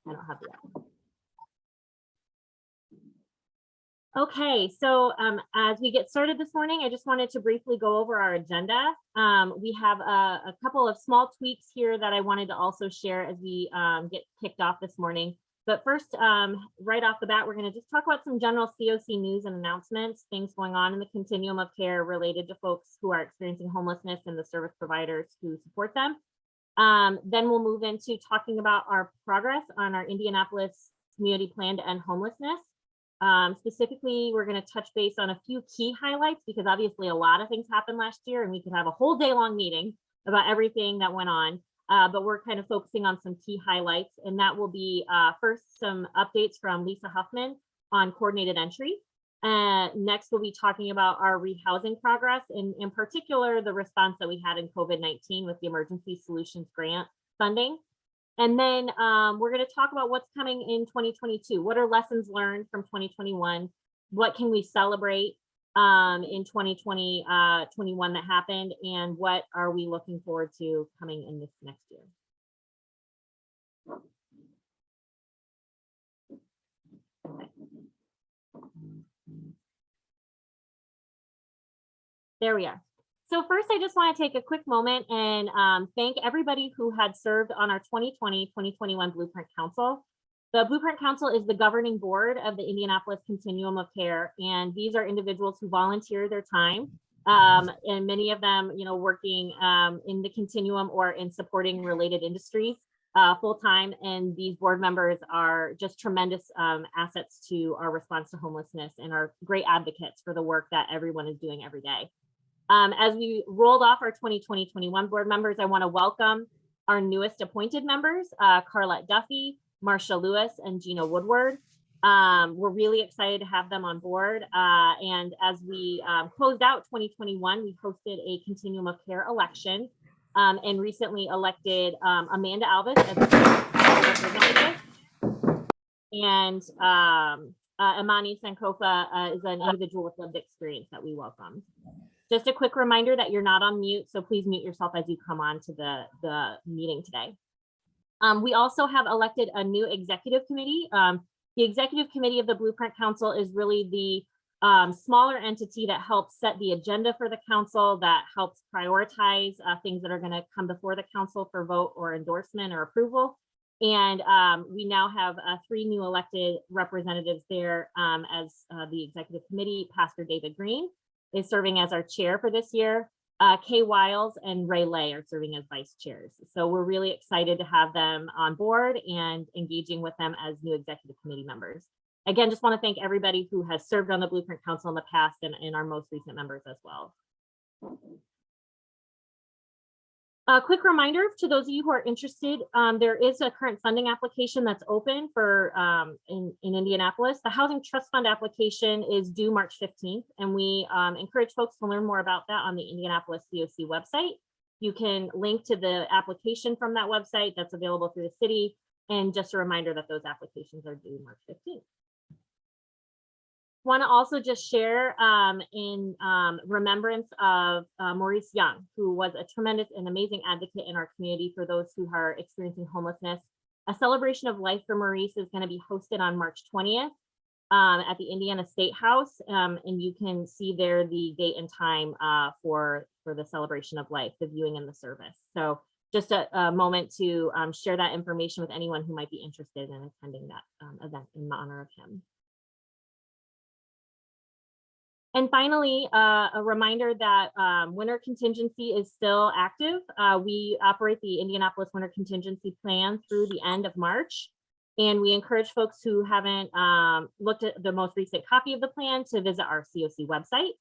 I don't have the app. Okay, so as we get started this morning, I just wanted to briefly go over our agenda. We have a couple of small tweaks here that I wanted to also share as we get kicked off this morning. But first, right off the bat, we're going to just talk about some general CoC news and announcements, things going on in the continuum of care related to folks who are experiencing homelessness and the service providers who support them. Then we'll move into talking about our progress on our Indianapolis community plan to end homelessness. Specifically, we're going to touch base on a few key highlights because obviously a lot of things happened last year and we could have a whole day long meeting about everything that went on. But we're kind of focusing on some key highlights, and that will be first some updates from Lisa Huffman on coordinated entry. Next, we'll be talking about our rehousing progress, and in particular, the response that we had in COVID-19 with the Emergency Solutions Grant funding. And then we're going to talk about what's coming in 2022. What are lessons learned from 2021? What can we celebrate in 2020, 21 that happened? And what are we looking forward to coming in this next year? Okay. There we are. So first, I just want to take a quick moment and thank everybody who had served on our 2020-2021 Blueprint Council. The Blueprint Council is the governing board of the Indianapolis Continuum of Care, and these are individuals who volunteer their time, and many of them, working in the continuum or in supporting related industries full-time, and these board members are just tremendous assets to our response to homelessness and are great advocates for the work that everyone is doing every day. As we rolled off our 2020-21 board members, I want to welcome our newest appointed members, Carlette Duffy, Marsha Lewis, and Gina Woodward. We're really excited to have them on board. And as we closed out 2021, we hosted a Continuum of Care election and recently elected Amanda Elvis as representative. And Imani Sankofa is an individual with lived experience that we welcome. Just a quick reminder that you're not on mute, so please mute yourself as you come on to the meeting today. We also have elected a new executive committee. The executive committee of the Blueprint Council is really the smaller entity that helps set the agenda for the council, that helps prioritize things that are going to come before the council for vote or endorsement or approval. And we now have 3 new elected representatives there as the executive committee. Pastor David Green is serving as our chair for this year. Kay Wiles and Ray Lay are serving as vice chairs. So we're really excited to have them on board and engaging with them as new executive committee members. Again, just want to thank everybody who has served on the Blueprint Council in the past and our most recent members as well. A quick reminder to those of you who are interested, there is a current funding application that's open for in Indianapolis. The Housing Trust Fund application is due March 15th, and we encourage folks to learn more about that on the Indianapolis CoC website. You can link to the application from that website that's available through the city, and just a reminder that those applications are due March 15th. Want to also just share in remembrance of Maurice Young, who was a tremendous and amazing advocate in our community for those who are experiencing homelessness. A celebration of life for Maurice is going to be hosted on March 20th at the Indiana State House, and you can see there the date and time for the celebration of life, the viewing and the service. So just a moment to share that information with anyone who might be interested in attending that event in honor of him. And finally, a reminder that winter contingency is still active. We operate the Indianapolis Winter Contingency Plan through the end of March, and we encourage folks who haven't looked at the most recent copy of the plan to visit our CoC website.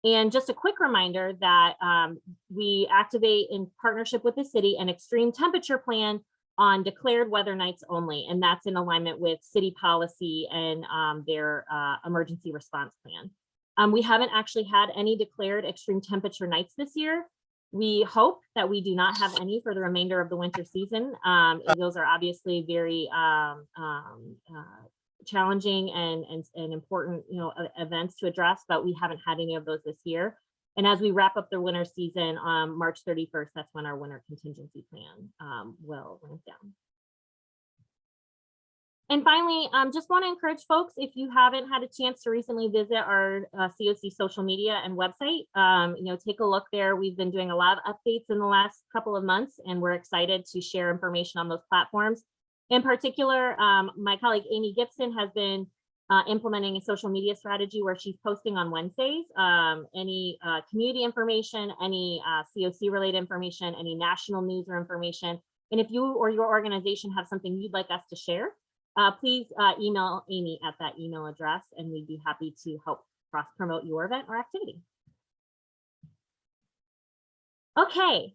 And just a quick reminder that we activate in partnership with the city an extreme temperature plan on declared weather nights only, and that's in alignment with city policy and their emergency response plan. We haven't actually had any declared extreme temperature nights this year. We hope that we do not have any for the remainder of the winter season. Those are obviously very challenging and important, events to address, but we haven't had any of those this year. And as we wrap up the winter season on March 31st, that's when our winter contingency plan will ramp down. And finally, just want to encourage folks, if you haven't had a chance to recently visit our CoC social media and website, take a look there. We've been doing a lot of updates in the last couple of months, and we're excited to share information on those platforms. In particular, my colleague Amy Gibson has been implementing a social media strategy where she's posting on Wednesdays any community information, any CoC related information, any national news or information. And if you or your organization have something you'd like us to share, please email Amy at that email address, and we'd be happy to help cross promote your event or activity. Okay,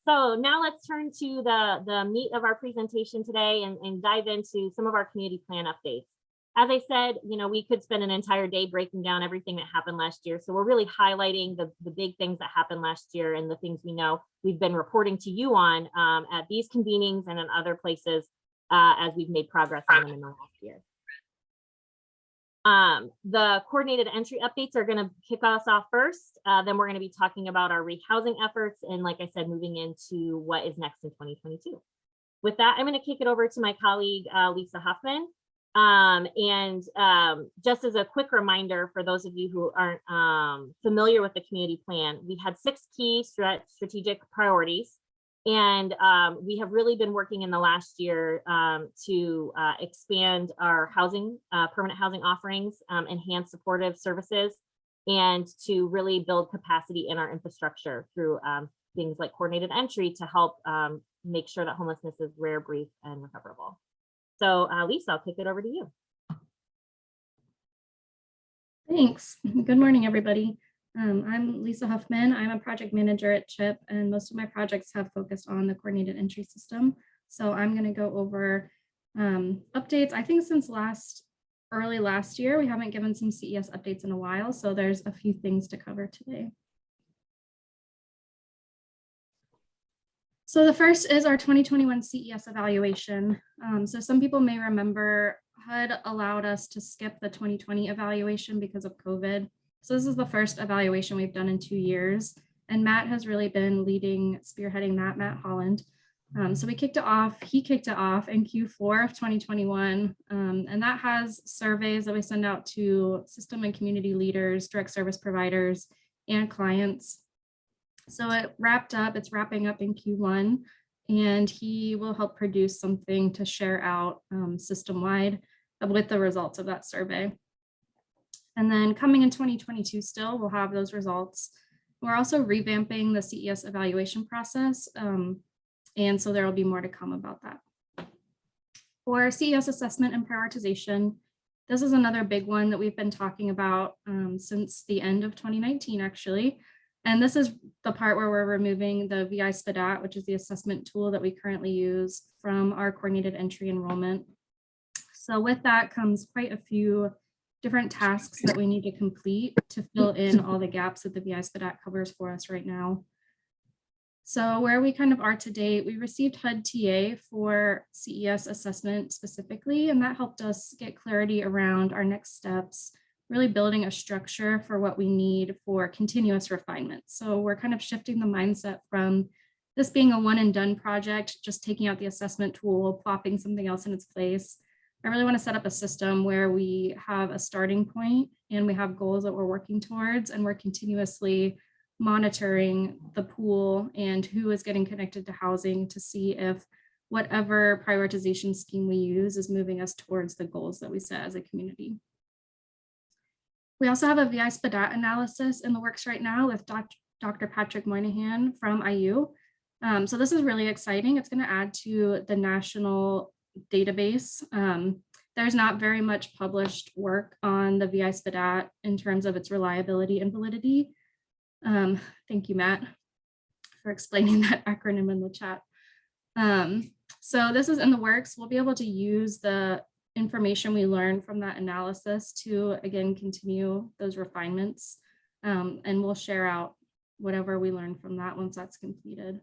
so now let's turn to the meat of our presentation today and dive into some of our community plan updates. As I said, we could spend an entire day breaking down everything that happened last year. So we're really highlighting the big things that happened last year and the things we know we've been reporting to you on at these convenings and in other places as we've made progress on them in the last year. The coordinated entry updates are going to kick us off first. Then we're going to be talking about our rehousing efforts and, like I said, moving into what is next in 2022. With that, I'm going to kick it over to my colleague, Lisa Huffman. Just as a quick reminder for those of you who aren't familiar with the community plan, we had 6 key strategic priorities. And we have really been working in the last year to expand our housing, permanent housing offerings, enhance supportive services, and to really build capacity in our infrastructure through things like coordinated entry to help make sure that homelessness is rare, brief, and recoverable. So Lisa, I'll kick it over to you. Thanks. Good morning, everybody. I'm Lisa Huffman. I'm a project manager at CHIP, and most of my projects have focused on the coordinated entry system. So I'm going to go over updates. I think since early last year, we haven't given some CES updates in a while. So there's a few things to cover today. So the first is our 2021 CES evaluation. So some people may remember HUD allowed us to skip the 2020 evaluation because of COVID. So this is the first evaluation we've done in 2 years, and Matt has really been spearheading that, Matt Holland. So he kicked it off in Q4 of 2021, and that has surveys that we send out to system and community leaders, direct service providers, and clients. So it's wrapping up in Q1, and he will help produce something to share out system-wide with the results of that survey. And then coming in 2022 still, we'll have those results. We're also revamping the CES evaluation process. And so there will be more to come about that. For CES assessment and prioritization, this is another big one that we've been talking about since the end of 2019, actually. And this is the part where we're removing the VI-SPDAT, which is the assessment tool that we currently use, from our coordinated entry enrollment. So with that comes quite a few different tasks that we need to complete to fill in all the gaps that the VI-SPDAT covers for us right now. So where we kind of are to date, we received HUD TA for CES assessment specifically, and that helped us get clarity around our next steps, really building a structure for what we need for continuous refinement. So we're kind of shifting the mindset from this being a one and done project, just taking out the assessment tool, plopping something else in its place. I really want to set up a system where we have a starting point and we have goals that we're working towards, and we're continuously monitoring the pool and who is getting connected to housing to see if whatever prioritization scheme we use is moving us towards the goals that we set as a community. We also have a VI-SPDAT analysis in the works right now with Dr. Patrick Moynihan from IU. So this is really exciting. It's going to add to the national database. There's not very much published work on the VI-SPDAT in terms of its reliability and validity. Thank you, Matt, for explaining that acronym in the chat. So this is in the works. We'll be able to use the information we learned from that analysis to, again, continue those refinements. And we'll share out whatever we learn from that once that's completed.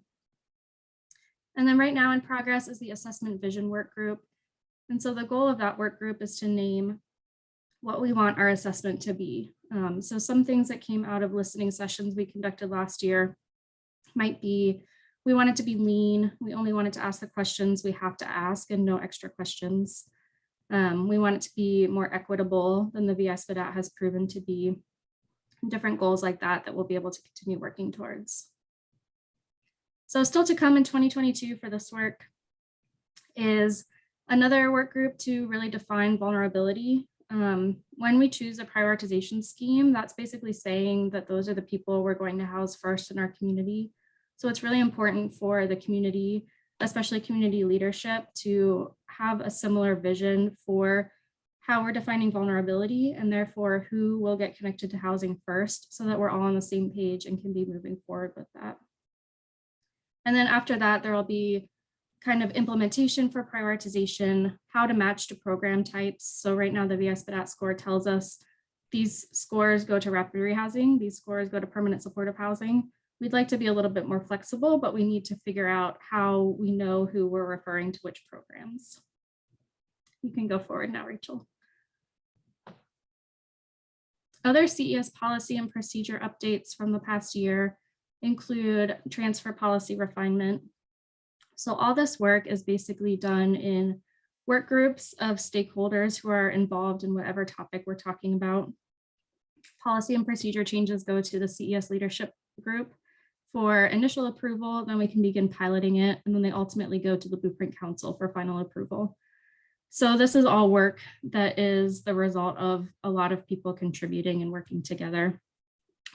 And then right now in progress is the assessment vision work group. And so the goal of that work group is to name what we want our assessment to be. So some things that came out of listening sessions we conducted last year might be, we want it to be lean. We only wanted to ask the questions we have to ask and no extra questions. We want it to be more equitable than the VI-SPDAT has proven to be. Different goals like that we'll be able to continue working towards. So still to come in 2022 for this work is another work group to really define vulnerability. When we choose a prioritization scheme, that's basically saying that those are the people we're going to house first in our community. So it's really important for the community, especially community leadership, to have a similar vision for how we're defining vulnerability and therefore who will get connected to housing first, so that we're all on the same page and can be moving forward with that. And then after that, there will be kind of implementation for prioritization, how to match to program types. So right now the VI-SPDAT score tells us these scores go to rapid rehousing, these scores go to permanent supportive housing. We'd like to be a little bit more flexible, but we need to figure out how we know who we're referring to which programs. You can go forward now, Rachel. Other CES policy and procedure updates from the past year include transfer policy refinement. So all this work is basically done in work groups of stakeholders who are involved in whatever topic we're talking about. Policy and procedure changes go to the CES leadership group for initial approval, then we can begin piloting it, and then they ultimately go to the Blueprint Council for final approval. So this is all work that is the result of a lot of people contributing and working together.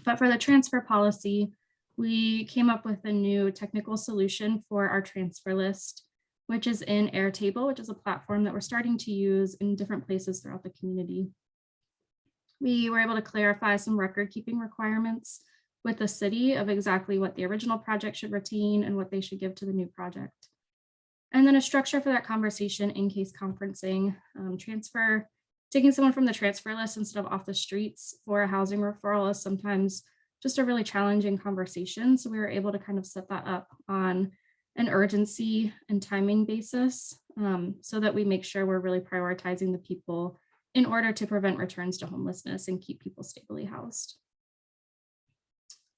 But for the transfer policy, we came up with a new technical solution for our transfer list, which is in Airtable, which is a platform that we're starting to use in different places throughout the community. We were able to clarify some record keeping requirements with the city of exactly what the original project should retain and what they should give to the new project. And then a structure for that conversation in case conferencing, taking someone from the transfer list instead of off the streets for a housing referral is sometimes just a really challenging conversation. So we were able to kind of set that up on an urgency and timing basis so that we make sure we're really prioritizing the people in order to prevent returns to homelessness and keep people stably housed.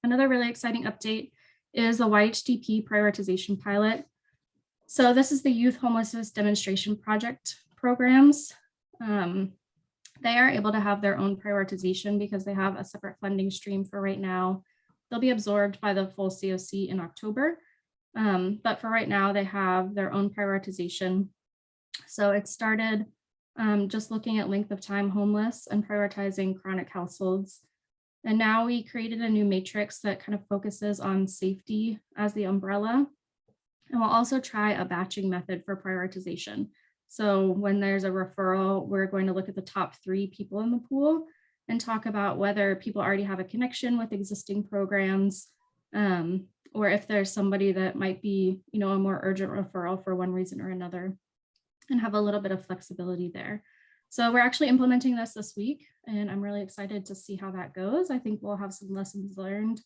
Another really exciting update is the Yhtp prioritization pilot. So this is the Youth Homelessness Demonstration Project programs. They are able to have their own prioritization because they have a separate funding stream for right now. They'll be absorbed by the full CoC in October. But for right now, they have their own prioritization. So it started just looking at length of time homeless and prioritizing chronic households. And now we created a new matrix that kind of focuses on safety as the umbrella. And we'll also try a batching method for prioritization. So when there's a referral, we're going to look at the top 3 people in the pool and talk about whether people already have a connection with existing programs, or if there's somebody that might be, a more urgent referral for one reason or another, and have a little bit of flexibility there. So we're actually implementing this week, and I'm really excited to see how that goes. I think we'll have some lessons learned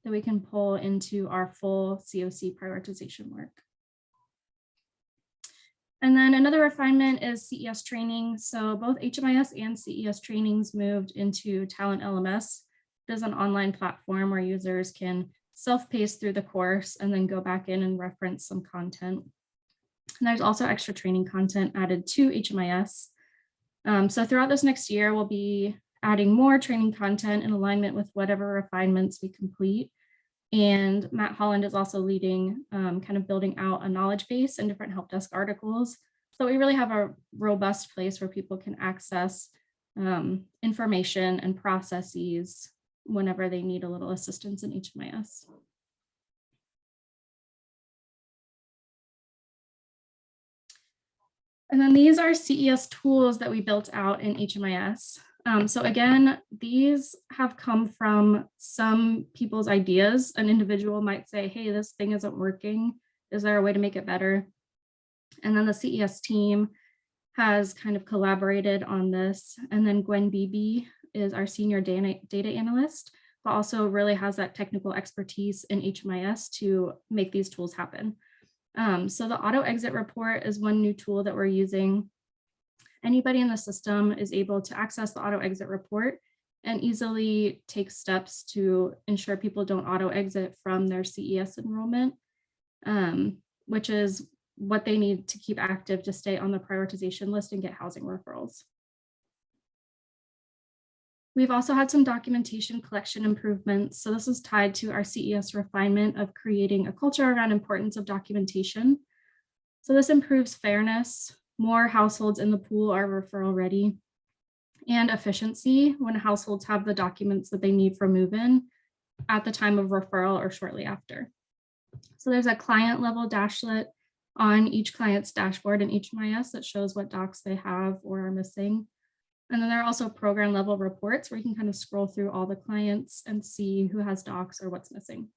that we can pull into our full CoC prioritization work. And then another refinement is CES training. So both HMIS and CES trainings moved into Talent LMS. It is an online platform where users can self-pace through the course and then go back in and reference some content. And there's also extra training content added to HMIS. So throughout this next year, we'll be adding more training content in alignment with whatever refinements we complete. And Matt Holland is also leading kind of building out a knowledge base and different help desk articles. So we really have a robust place where people can access information and processes whenever they need a little assistance in HMIS. And then these are CES tools that we built out in HMIS. So again, these have come from some people's ideas. An individual might say, hey, this thing isn't working. Is there a way to make it better? And then the CES team has kind of collaborated on this. And then Gwen Beebe is our senior data analyst, but also really has that technical expertise in HMIS to make these tools happen. So the auto exit report is one new tool that we're using. Anybody in the system is able to access the auto exit report and easily take steps to ensure people don't auto exit from their CES enrollment, which is what they need to keep active to stay on the prioritization list and get housing referrals. We've also had some documentation collection improvements. So this is tied to our CES refinement of creating a culture around importance of documentation. So this improves fairness. More households in the pool are referral ready, and efficiency when households have the documents that they need for move-in at the time of referral or shortly after. So there's a client level dashlet on each client's dashboard in HMIS that shows what docs they have or are missing. And then there are also program level reports where you can kind of scroll through all the clients and see who has docs or what's missing.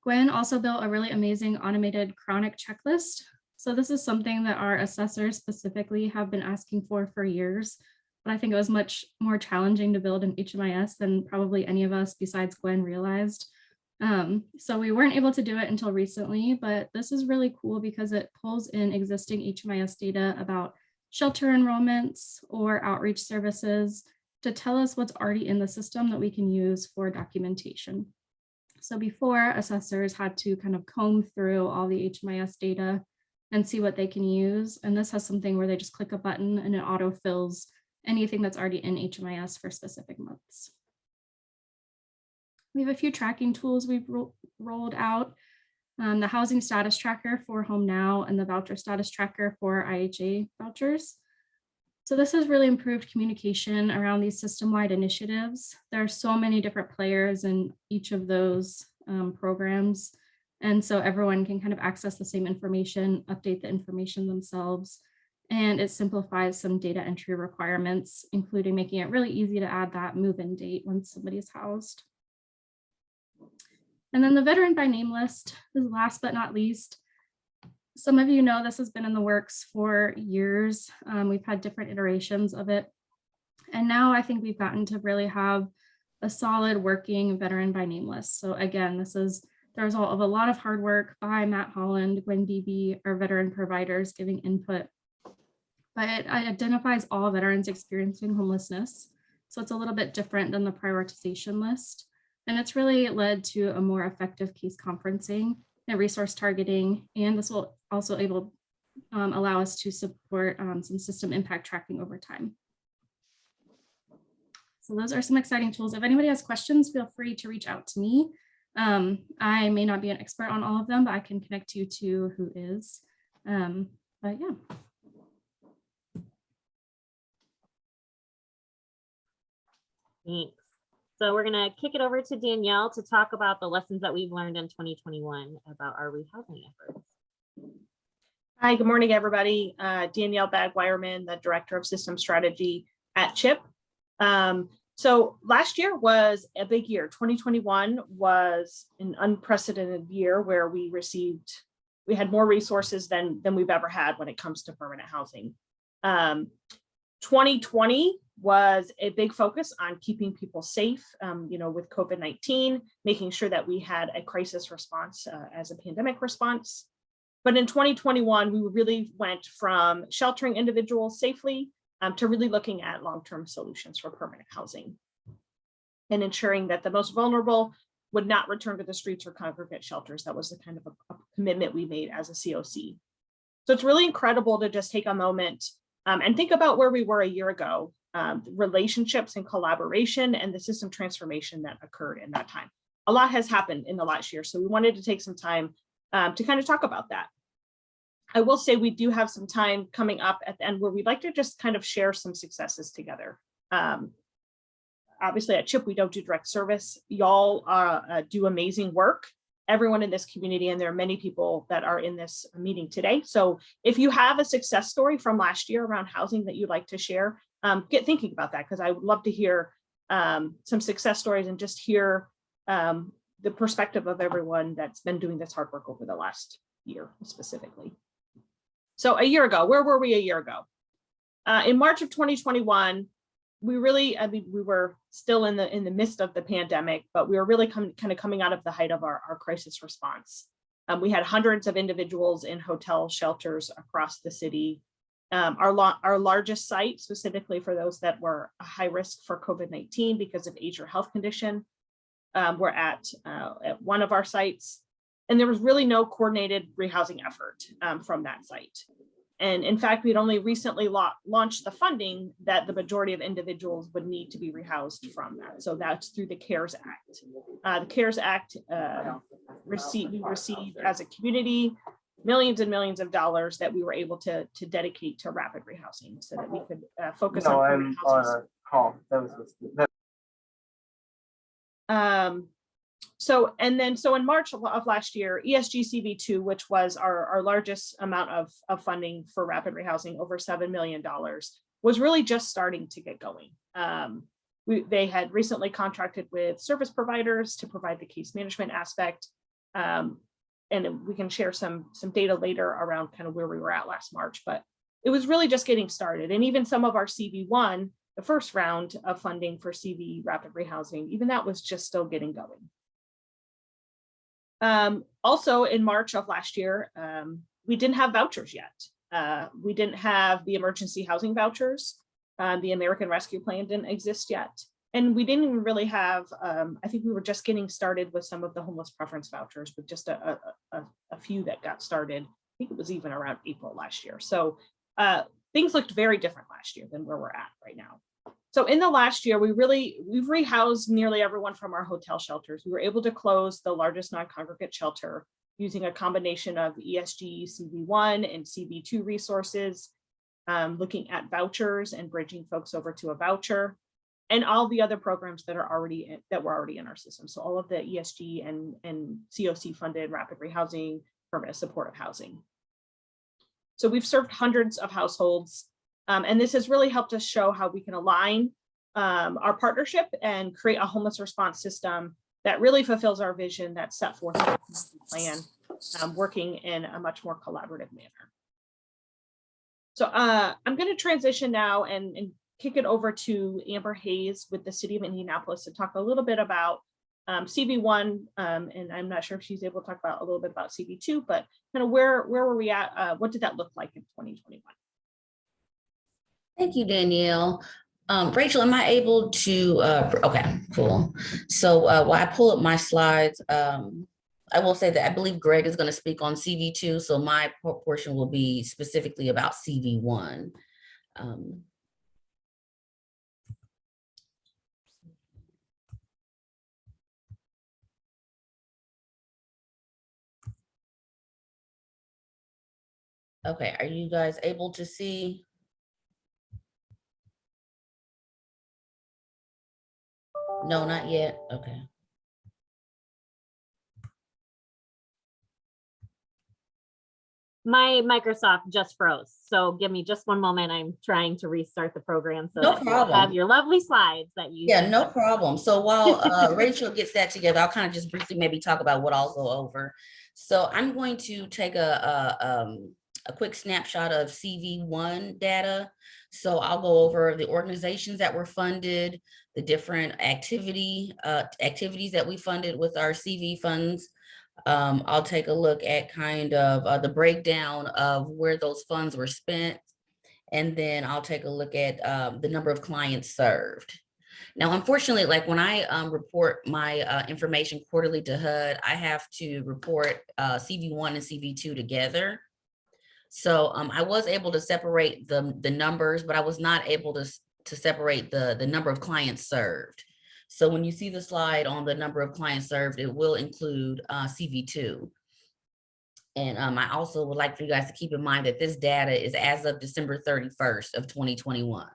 Gwen also built a really amazing automated chronic checklist. So this is something that our assessors specifically have been asking for years, but I think it was much more challenging to build in HMIS than probably any of us besides Gwen realized. So we weren't able to do it until recently, but this is really cool because it pulls in existing HMIS data about shelter enrollments or outreach services to tell us what's already in the system that we can use for documentation. So before, assessors had to kind of comb through all the HMIS data and see what they can use. And this has something where they just click a button and it autofills anything that's already in HMIS for specific months. We have a few tracking tools we've rolled out. The housing status tracker for Home Now and the voucher status tracker for IHA vouchers. So this has really improved communication around these system-wide initiatives. There are so many different players in each of those programs. And so everyone can kind of access the same information, update the information themselves, and it simplifies some data entry requirements, including making it really easy to add that move-in date when somebody's housed. And then the veteran by name list is last but not least. Some of you know this has been in the works for years. We've had different iterations of it. And now I think we've gotten to really have a solid working veteran by name list. So again, this is the result of a lot of hard work by Matt Holland, Gwen Beebe, our veteran providers giving input. But it identifies all veterans experiencing homelessness. So it's a little bit different than the prioritization list. And it's really led to a more effective case conferencing and resource targeting. And this will also allow us to support some system impact tracking over time. So those are some exciting tools. If anybody has questions, feel free to reach out to me. I may not be an expert on all of them, but I can connect you to who is. But yeah. Thanks. So we're going to kick it over to Danielle to talk about the lessons that we've learned in 2021 about our rehousing efforts. Hi, good morning, everybody. Danielle Bagwireman, the Director of System Strategy at CHIP. So last year was a big year. 2021 was an unprecedented year where we had more resources than we've ever had when it comes to permanent housing. 2020 was a big focus on keeping people safe, with COVID-19, making sure that we had a crisis response as a pandemic response. But in 2021, we really went from sheltering individuals safely to really looking at long-term solutions for permanent housing and ensuring that the most vulnerable would not return to the streets or congregate shelters. That was the kind of a commitment we made as a CoC. So it's really incredible to just take a moment and think about where we were a year ago, relationships and collaboration and the system transformation that occurred in that time. A lot has happened in the last year, so we wanted to take some time to kind of talk about that. I will say we do have some time coming up at the end where we'd like to just kind of share some successes together. Obviously at CHIP, we don't do direct service. Y'all do amazing work. Everyone in this community, and there are many people that are in this meeting today. So if you have a success story from last year around housing that you'd like to share, get thinking about that, because I would love to hear some success stories and just hear the perspective of everyone that's been doing this hard work over the last year specifically. So a year ago, where were we a year ago? In March of 2021, we were still in the midst of the pandemic, but we were really kind of coming out of the height of our crisis response. We had hundreds of individuals in hotel shelters across the city. Our largest site, specifically for those that were a high risk for COVID-19 because of age or health condition, we're at one of our sites. And there was really no coordinated rehousing effort from that site. And in fact, we'd only recently launched the funding that the majority of individuals would need to be rehoused from that. So that's through the CARES Act. The CARES Act we received as a community millions and millions of dollars that we were able to dedicate to rapid rehousing so that we could focus on I'm on a call. So in March of last year, ESG CV2, which was our largest amount of funding for rapid rehousing, over $7 million, was really just starting to get going. They had recently contracted with service providers to provide the case management aspect. And we can share some data later around kind of where we were at last March, but it was really just getting started. And even some of our CV1, the first round of funding for CV rapid rehousing, even that was just still getting going. Also in March of last year, we didn't have vouchers yet. We didn't have the emergency housing vouchers. The American Rescue Plan didn't exist yet. And we didn't even really have, I think we were just getting started with some of the homeless preference vouchers, with just a few that got started. I think it was even around April last year. So things looked very different last year than where we're at right now. So in the last year, we've rehoused nearly everyone from our hotel shelters. We were able to close the largest non-congregate shelter using a combination of ESG CV1 and CV2 resources, looking at vouchers and bridging folks over to a voucher, and all the other programs that were already in our system. So all of the ESG and CoC funded rapid rehousing, permanent supportive housing. So we've served hundreds of households. And this has really helped us show how we can align our partnership and create a homeless response system that really fulfills our vision that's set forth in the plan, working in a much more collaborative manner. So I'm going to transition now and kick it over to Amber Hayes with the City of Indianapolis to talk a little bit about CV1, and I'm not sure if she's able to talk about a little bit about CV2, but kind of where were we at? What did that look like in 2021? Thank you, Danielle. Rachel, am I able to, okay, cool. So while I pull up my slides, I will say that I believe Greg is going to speak on CV2, so my portion will be specifically about CV1. Okay, are you guys able to see? No, not yet. Okay. My Microsoft just froze. So give me just one moment. I'm trying to restart the program so No that you problem. have your lovely slides that you. Yeah, no problem. So while Rachel gets that together, I'll kind of just briefly maybe talk about what I'll go over. So I'm going to take a quick snapshot of CV1 data. So I'll go over the organizations that were funded, the different activities that we funded with our CV funds. I'll take a look at kind of the breakdown of where those funds were spent. And then I'll take a look at the number of clients served. Now, unfortunately, like when I report my information quarterly to HUD, I have to report CV1 and CV2 together. So I was able to separate the numbers, but I was not able to separate the number of clients served. So when you see the slide on the number of clients served, it will include CV2. And I also would like for you guys to keep in mind that this data is as of December 31st of 2021.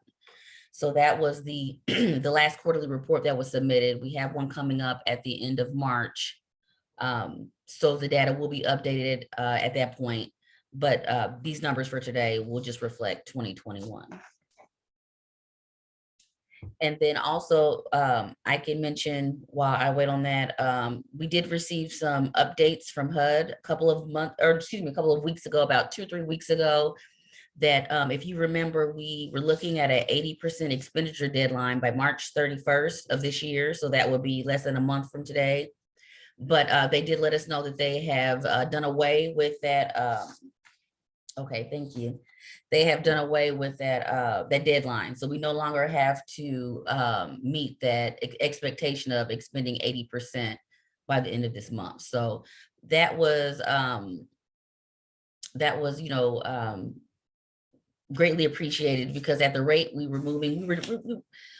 So that was the the last quarterly report that was submitted. We have one coming up at the end of March. So the data will be updated at that point. But these numbers for today will just reflect 2021. And then also, I can mention while I wait on that, we did receive some updates from HUD a couple of weeks ago, about 2 or 3 weeks ago, that if you remember, we were looking at an 80% expenditure deadline by March 31st of this year. So that would be less than a month from today. But they did let us know that they have done away with that. Okay, thank you. They have done away with that deadline. So we no longer have to meet that expectation of expending 80% by the end of this month. So that was, greatly appreciated, because at the rate we were moving,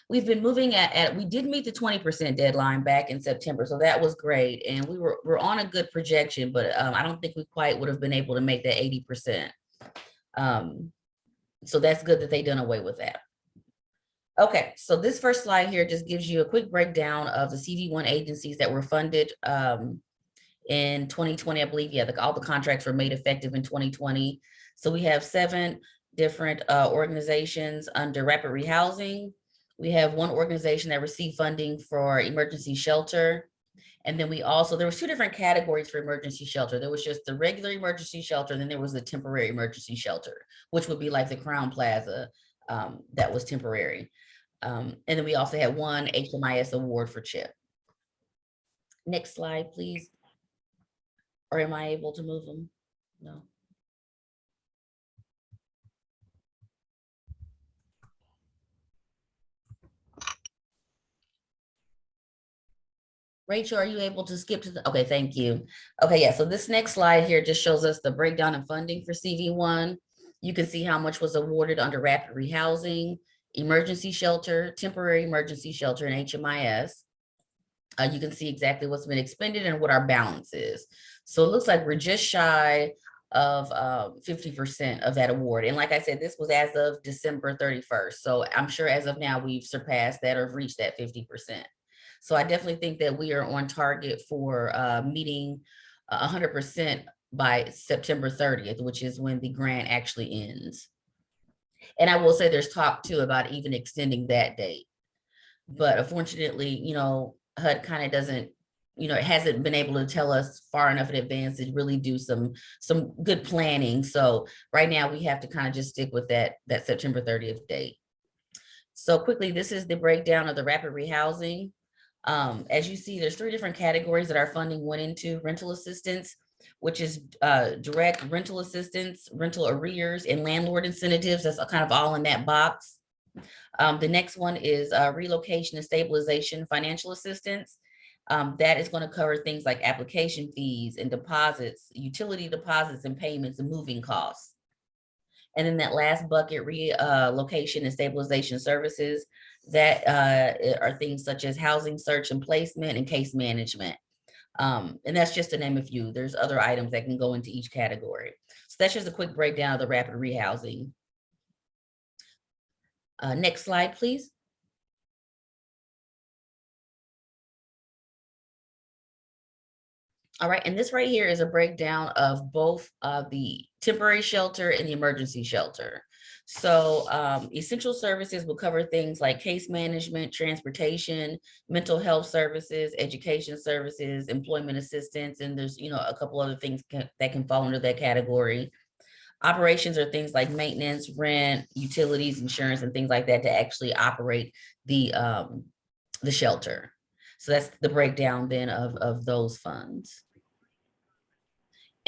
we've been moving we did meet the 20% deadline back in September. So that was great. And we're on a good projection, but I don't think we quite would have been able to make that 80%. So that's good that they done away with that. Okay, so this first slide here just gives you a quick breakdown of the CV1 agencies that were funded in 2020, I believe. Yeah, all the contracts were made effective in 2020. So we have 7 different organizations under rapid rehousing. We have 1 organization that received funding for emergency shelter. And then there was 2 different categories for emergency shelter. There was just the regular emergency shelter, and then there was the temporary emergency shelter, which would be like the Crown Plaza that was temporary. And then we also had 1 HMIS award for CHIP. Next slide, please. Or am I able to move them? No. Rachel, are you able to skip to the, okay, thank you. Okay, yeah, so this next slide here just shows us the breakdown of funding for CV1. You can see how much was awarded under rapid rehousing, emergency shelter, temporary emergency shelter, and HMIS. You can see exactly what's been expended and what our balance is. So it looks like we're just shy of 50% of that award. And like I said, this was as of December 31st. So I'm sure as of now, we've surpassed that or reached that 50%. So I definitely think that we are on target for meeting 100% by September 30th, which is when the grant actually ends. And I will say there's talk too about even extending that date. But unfortunately, HUD kind of doesn't, it hasn't been able to tell us far enough in advance to really do some good planning. So right now we have to kind of just stick with that September 30th date. So quickly, this is the breakdown of the rapid rehousing. As you see, there's 3 different categories that our funding went into: rental assistance, which is direct rental assistance, rental arrears, and landlord incentives. That's kind of all in that box. The next one is relocation and stabilization financial assistance. That is going to cover things like application fees and deposits, utility deposits and payments, and moving costs. And then that last bucket, relocation and stabilization services, that are things such as housing search and placement and case management. And that's just to name a few. There's other items that can go into each category. So that's just a quick breakdown of the rapid rehousing. Next slide, please. All right, and this right here is a breakdown of both the temporary shelter and the emergency shelter. So essential services will cover things like case management, transportation, mental health services, education services, employment assistance, and there's a couple other things that can fall under that category. Operations are things like maintenance, rent, utilities, insurance, and things like that to actually operate the shelter. So that's the breakdown then of those funds.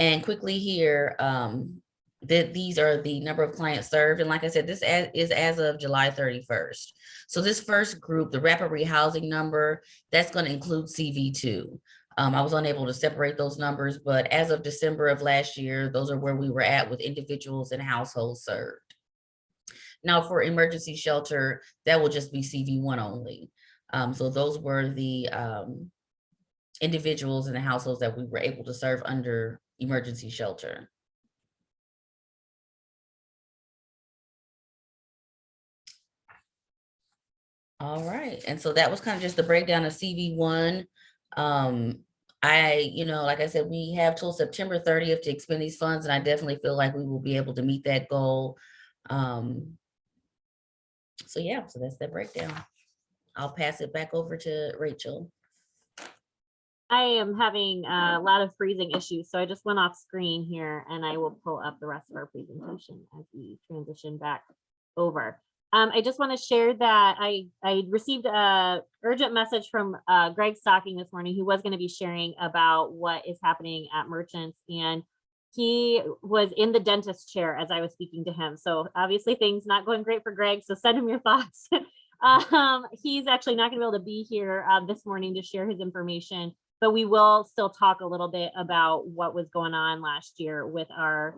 And quickly here, that these are the number of clients served. And like I said, this is as of July 31st. So this first group, the rapid rehousing number, that's going to include CV2. I was unable to separate those numbers, but as of December of last year, those are where we were at with individuals and households served. Now for emergency shelter, that will just be CV1 only. So those were the individuals and the households that we were able to serve under emergency shelter. All right, and so that was kind of just the breakdown of CV1. Like I said, we have till September 30th to expend these funds, and I definitely feel like we will be able to meet that goal. So yeah, so that's that breakdown. I'll pass it back over to Rachel. I am having a lot of freezing issues, so I just went off screen here, and I will pull up the rest of our presentation as we transition back over. I just want to share that I received a urgent message from Greg Stocking this morning, who was going to be sharing about what is happening at Merchants, and he was in the dentist chair as I was speaking to him. So obviously things not going great for Greg. So send him your thoughts. He's actually not going to be able to be here this morning to share his information. but we will still talk a little bit about what was going on last year with our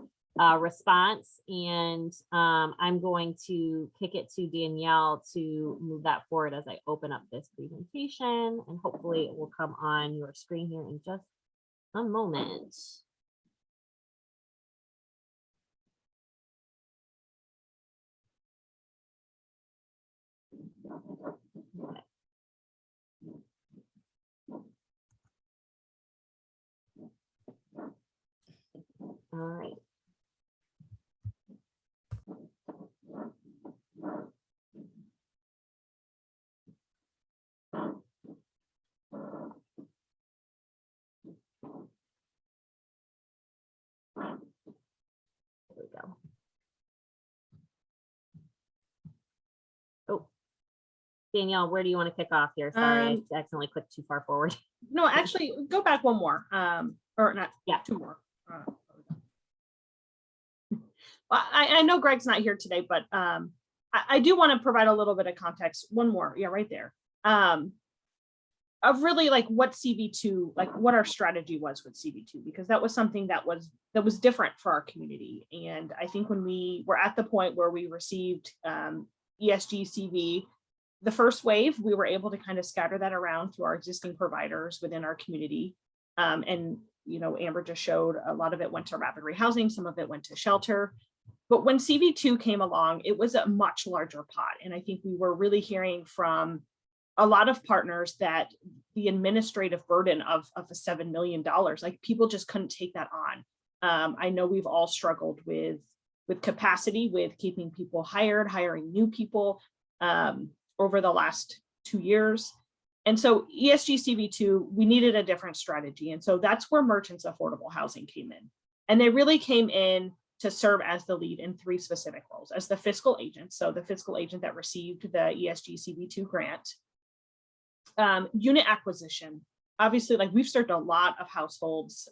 response. And I'm going to kick it to Danielle to move that forward as I open up this presentation, and hopefully it will come on your screen here in just a moment. Okay. All right. There we go. Oh, Danielle, where do you want to kick off here? Sorry, I accidentally clicked too far forward. No, actually, go back one more, or not, Yeah. two more. Well, I know Greg's not here today, but I do want to provide a little bit of context. One more, yeah, right there. Of really like what CV2, like what our strategy was with CV2, because that was something that was different for our community. And I think when we were at the point where we received ESG CV, the first wave, we were able to kind of scatter that around to our existing providers within our community. And, you know, Amber just showed a lot of it went to rapid rehousing, some of it went to shelter. But when CV2 came along, it was a much larger pot. And I think we were really hearing from a lot of partners that the administrative burden of a $7 million, like people just couldn't take that on. I know we've all struggled with capacity, with keeping people hired, hiring new people over the last 2 years. And so ESG CV2, we needed a different strategy. And so that's where Merchants Affordable Housing came in. And they really came in to serve as the lead in 3 specific roles: as the fiscal agent, so the fiscal agent that received the ESG CV2 grant, unit acquisition. Obviously, like we've served a lot of households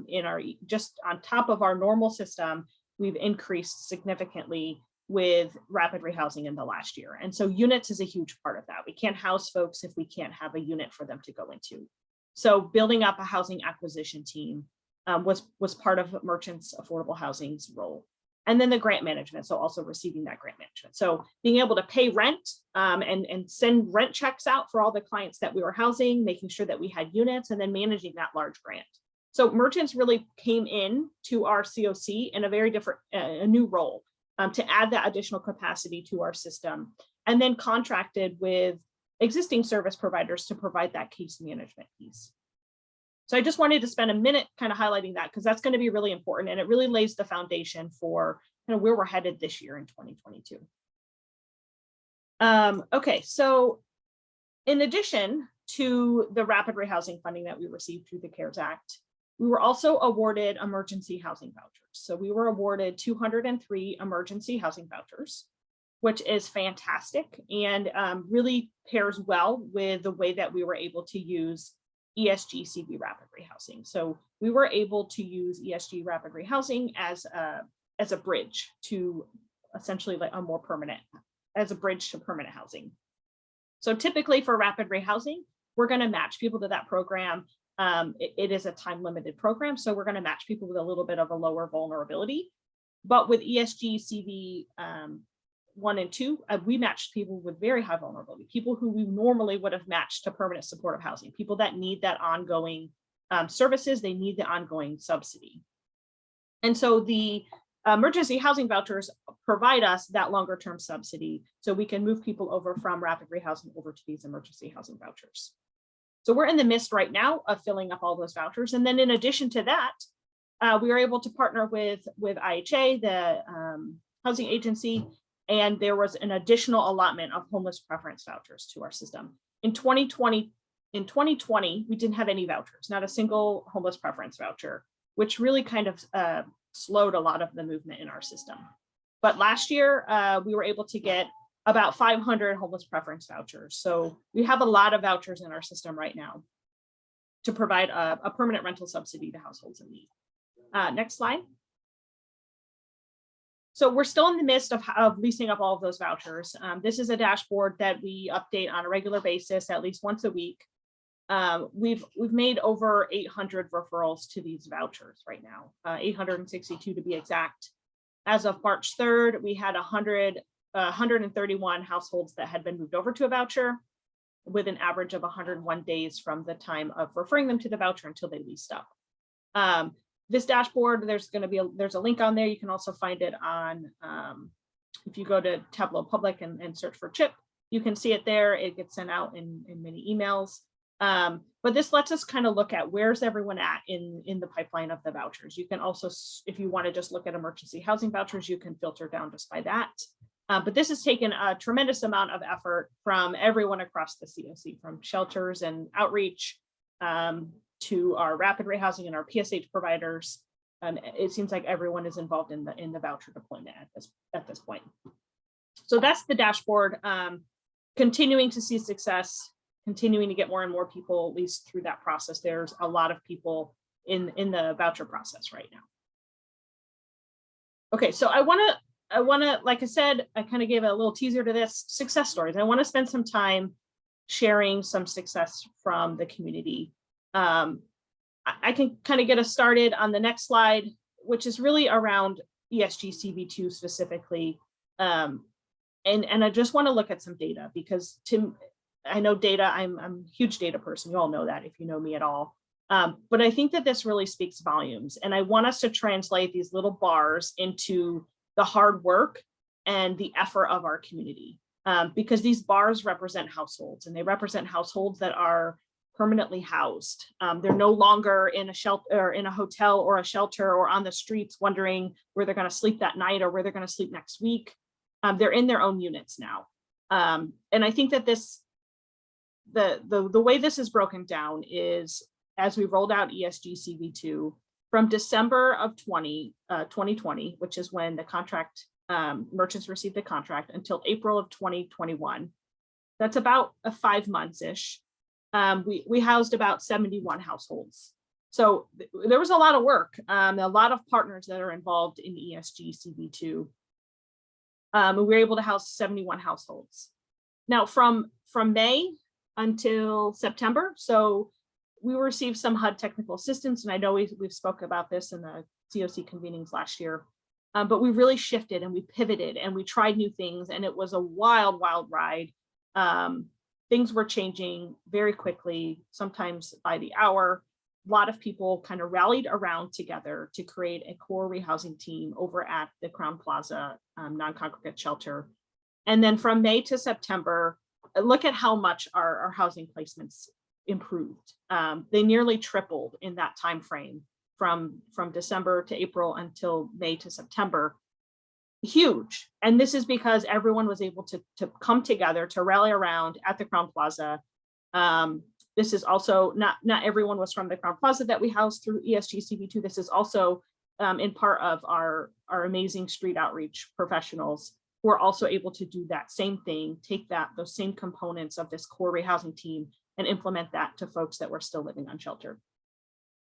in our, just on top of our normal system, we've increased significantly with rapid rehousing in the last year. And so units is a huge part of that. We can't house folks if we can't have a unit for them to go into. So building up a housing acquisition team was part of Merchants Affordable Housing's role. And then the grant management, so also receiving that grant management. So being able to pay rent and send rent checks out for all the clients that we were housing, making sure that we had units, and then managing that large grant. So Merchants really came in to our CoC in a very different, a new role to add that additional capacity to our system, and then contracted with existing service providers to provide that case management piece. So I just wanted to spend a minute kind of highlighting that, because that's going to be really important, and it really lays the foundation for kind of where we're headed this year in 2022. Okay, so in addition to the rapid rehousing funding that we received through the CARES Act, we were also awarded emergency housing vouchers. So we were awarded 203 emergency housing vouchers, which is fantastic and really pairs well with the way that we were able to use ESG CV rapid rehousing. So we were able to use ESG rapid rehousing as a bridge to essentially like a more permanent, as a bridge to permanent housing. So typically for rapid rehousing, we're going to match people to that program. It is a time limited program, so we're going to match people with a little bit of a lower vulnerability. But with ESG CV 1 and 2, we matched people with very high vulnerability, people who we normally would have matched to permanent supportive housing, people that need that ongoing services, they need the ongoing subsidy. And so the emergency housing vouchers provide us that longer term subsidy, so we can move people over from rapid rehousing over to these emergency housing vouchers. So we're in the midst right now of filling up all those vouchers. And then in addition to that, we were able to partner with IHA, the housing agency, and there was an additional allotment of homeless preference vouchers to our system. In 2020, we didn't have any vouchers, not a single homeless preference voucher, which really kind of slowed a lot of the movement in our system. But last year, we were able to get about 500 homeless preference vouchers. So we have a lot of vouchers in our system right now to provide a permanent rental subsidy to households in need. Next slide. So we're still in the midst of leasing up all of those vouchers. This is a dashboard that we update on a regular basis, at least once a week. we've made over 800 referrals to these vouchers right now, 862 to be exact. As of March 3rd, we had 131 households that had been moved over to a voucher, with an average of 101 days from the time of referring them to the voucher until they leased up. This dashboard, there's a link on there. You can also find it on, if you go to Tableau Public and search for CHIP, you can see it there. It gets sent out in many emails. But this lets us kind of look at where's everyone at in the pipeline of the vouchers. You can also, if you want to just look at emergency housing vouchers, you can filter down just by that. But this has taken a tremendous amount of effort from everyone across the CoC, from shelters and outreach to our rapid rehousing and our PSH providers. It seems like everyone is involved in the voucher deployment at this point. So that's the dashboard. Continuing to see success, continuing to get more and more people, at least through that process. There's a lot of people in the voucher process right now. Okay, so I want to, like I said, I kind of gave a little teaser to this, success stories. I want to spend some time sharing some success from the community. I can kind of get us started on the next slide, which is really around ESG CV2 specifically. And I just want to look at some data, because I know data, I'm a huge data person. You all know that if you know me at all. But I think that this really speaks volumes. And I want us to translate these little bars into the hard work and the effort of our community, because these bars represent households, and they represent households that are permanently housed. They're no longer in a shelter or in a hotel or a shelter or on the streets wondering where they're going to sleep that night or where they're going to sleep next week. They're in their own units now. And I think that the way this is broken down is, as we rolled out ESG CV2 from December of 2020, which is when the contract, merchants received the contract, until April of 2021. That's about 5 months-ish. We housed about 71 households. So there was a lot of work, a lot of partners that are involved in ESG CV2. We were able to house 71 households. Now from May until September, so we received some HUD technical assistance, and I know we've spoke about this in the CoC convenings last year, but we really shifted and we pivoted and we tried new things, and it was a wild, wild ride. Things were changing very quickly, sometimes by the hour. A lot of people kind of rallied around together to create a core rehousing team over at the Crown Plaza non-congregate shelter. And then from May to September, look at how much our housing placements improved. They nearly tripled in that time frame from December to April until May to September. Huge. And this is because everyone was able to come together, to rally around at the Crown Plaza. This is also not everyone was from the Crown Plaza that we housed through ESG CV2. This is also in part of our amazing street outreach professionals who are also able to do that same thing, take those same components of this core rehousing team and implement that to folks that were still living unsheltered.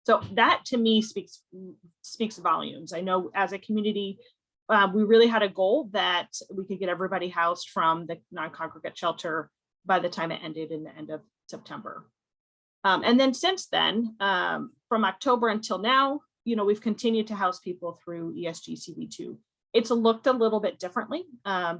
So that to me speaks volumes. I know as a community, we really had a goal that we could get everybody housed from the non-congregate shelter by the time it ended in the end of September. And then since then, from October until now, we've continued to house people through ESG CV2. It's looked a little bit differently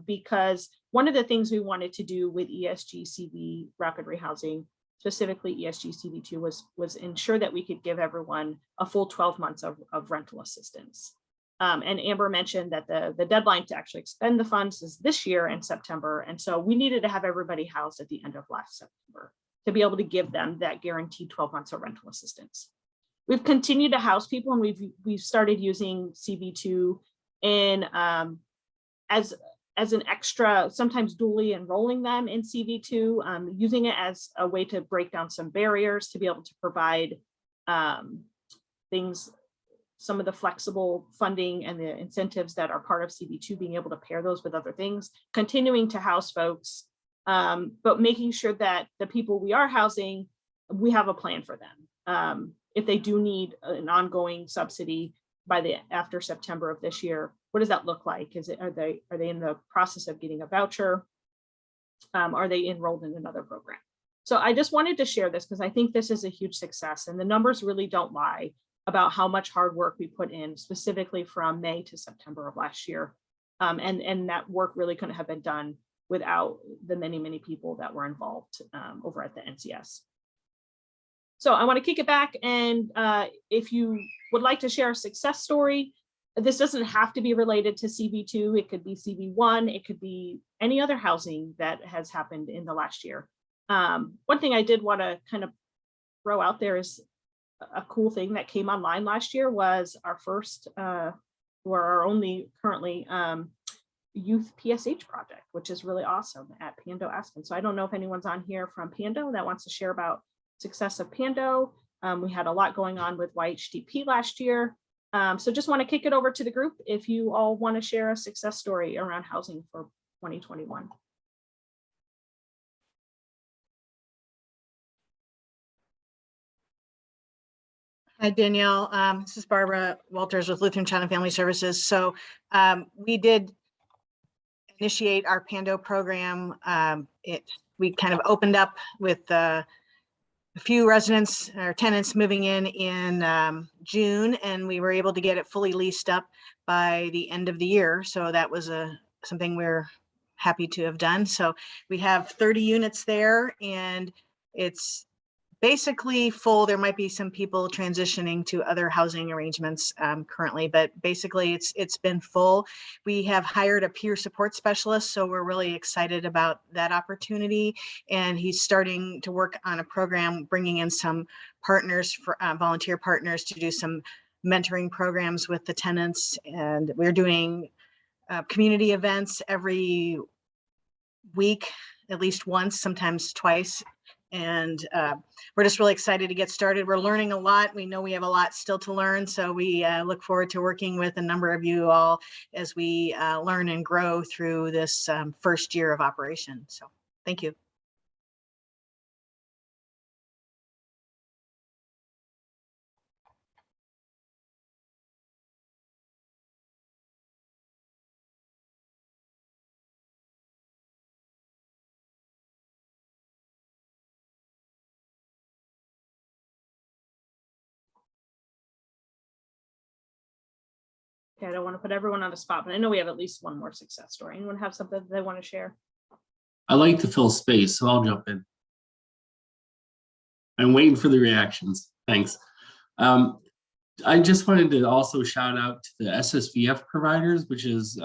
because one of the things we wanted to do with ESG CV rapid rehousing, specifically ESG CV2, was ensure that we could give everyone a full 12 months of rental assistance. And Amber mentioned that the deadline to actually expend the funds is this year in September. And so we needed to have everybody housed at the end of last September to be able to give them that guaranteed 12 months of rental assistance. We've continued to house people, and we've started using CV2 in as an extra, sometimes dually enrolling them in CV2, using it as a way to break down some barriers, to be able to provide things, some of the flexible funding and the incentives that are part of CV2, being able to pair those with other things, continuing to house folks, but making sure that the people we are housing, we have a plan for them. If they do need an ongoing subsidy after September of this year, what does that look like? Are they in the process of getting a voucher? Are they enrolled in another program? So I just wanted to share this because I think this is a huge success, and the numbers really don't lie about how much hard work we put in, specifically from May to September of last year. And that work really couldn't have been done without the many, many people that were involved over at the NCS. So I want to kick it back, and if you would like to share a success story, this doesn't have to be related to CV2. It could be CV1. It could be any other housing that has happened in the last year. One thing I did want to kind of throw out there is a cool thing that came online last year was our first, or our only currently youth PSH project, which is really awesome at Pando Aspen. So I don't know if anyone's on here from Pando that wants to share about success of Pando. We had a lot going on with Yhtp last year. So just want to kick it over to the group if you all want to share a success story around housing for 2021. Hi, Danielle. This is Barbara Walters with Lutheran Child and Family Services. So we did initiate our Pando program. We kind of opened up with a few residents or tenants moving in June, and we were able to get it fully leased up by the end of the year. So that was something we're happy to have done. So we have 30 units there, and it's basically full. There might be some people transitioning to other housing arrangements currently, but basically it's been full. We have hired a peer support specialist, so we're really excited about that opportunity. And he's starting to work on a program, bringing in some partners, for volunteer partners, to do some mentoring programs with the tenants. And we're doing community events every week, at least once, sometimes twice. And we're just really excited to get started. We're learning a lot. We know we have a lot still to learn. So we look forward to working with a number of you all as we learn and grow through this first year of operation. So thank you. Okay, I don't want to put everyone on the spot, but I know we have at least one more success story. Anyone have something they want to share? I like to fill space, so I'll jump in. I'm waiting for the reactions. Thanks. I just wanted to also shout out to the SSVF providers, which is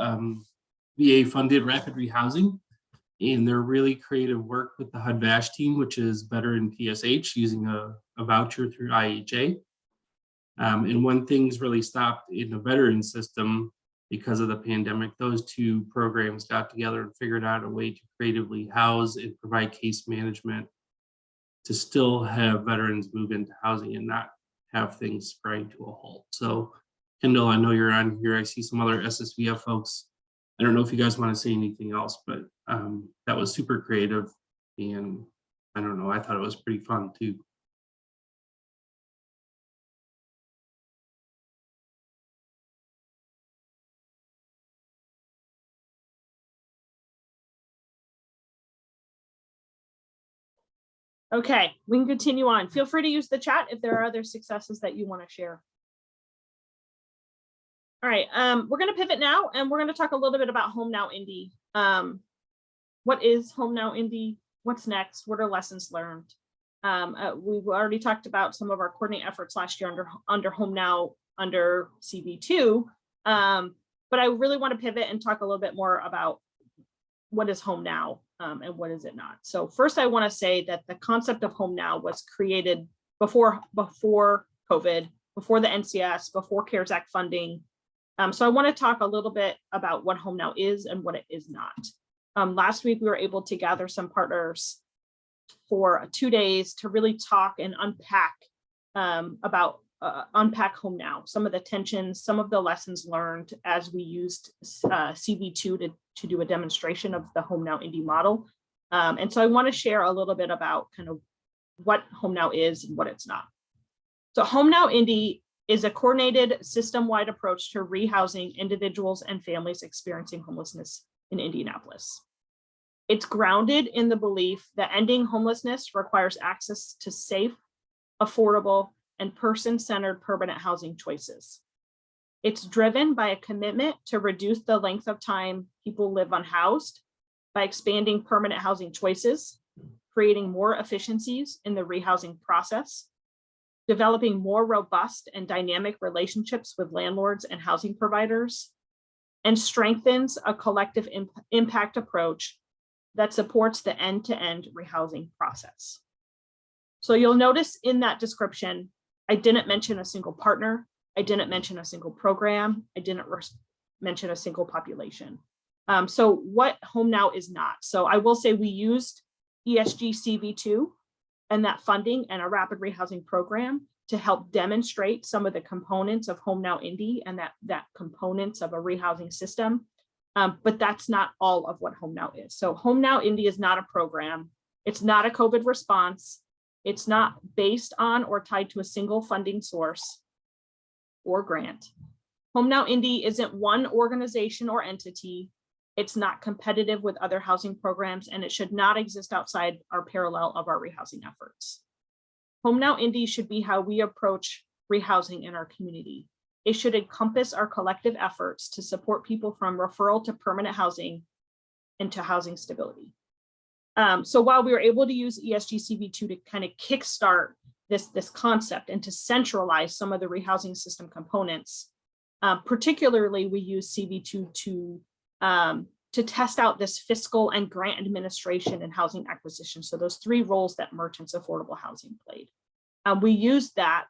VA-funded rapid rehousing, and their really creative work with the HUD-VASH team, which is veteran PSH, using a voucher through IHA. And when things really stopped in the veteran system because of the pandemic, those two programs got together and figured out a way to creatively house and provide case management to still have veterans move into housing and not have things grind to a halt. So Kendall, I know you're on here. I see some other SSVF folks. I don't know if you guys want to say anything else, but that was super creative. And I don't know, I thought it was pretty fun too. Okay, we can continue on. Feel free to use the chat if there are other successes that you want to share. All right, we're going to pivot now, and we're going to talk a little bit about Home Now Indy. What is Home Now Indy? What's next? What are lessons learned? We've already talked about some of our coordinating efforts last year under Home Now, under CV2, but I really want to pivot and talk a little bit more about what is Home Now and what is it not. So first, I want to say that the concept of Home Now was created before COVID, before the NCS, before CARES Act funding. So I want to talk a little bit about what Home Now is and what it is not. Last week, we were able to gather some partners for 2 days to really talk and unpack unpack Home Now, some of the tensions, some of the lessons learned as we used CV2 to do a demonstration of the Home Now Indy model. And so I want to share a little bit about kind of what Home Now is and what it's not. So Home Now Indy is a coordinated system-wide approach to rehousing individuals and families experiencing homelessness in Indianapolis. It's grounded in the belief that ending homelessness requires access to safe, affordable, and person-centered permanent housing choices. It's driven by a commitment to reduce the length of time people live unhoused by expanding permanent housing choices, creating more efficiencies in the rehousing process, developing more robust and dynamic relationships with landlords and housing providers, and strengthens a collective impact approach that supports the end-to-end rehousing process. So you'll notice in that description, I didn't mention a single partner. I didn't mention a single program. I didn't mention a single population. So what Home Now is not. So I will say we used ESG CV2 and that funding and a rapid rehousing program to help demonstrate some of the components of Home Now Indy and that components of a rehousing system. But that's not all of what Home Now is. So Home Now Indy is not a program. It's not a COVID response. It's not based on or tied to a single funding source or grant. Home Now Indy isn't one organization or entity. It's not competitive with other housing programs, and it should not exist outside our parallel of our rehousing efforts. Home Now Indy should be how we approach rehousing in our community. It should encompass our collective efforts to support people from referral to permanent housing and to housing stability. So while we were able to use ESG CV2 to kind of kickstart this concept and to centralize some of the rehousing system components, particularly we use CV2 to test out this fiscal and grant administration and housing acquisition. So those three roles that Merchants Affordable Housing played. We used that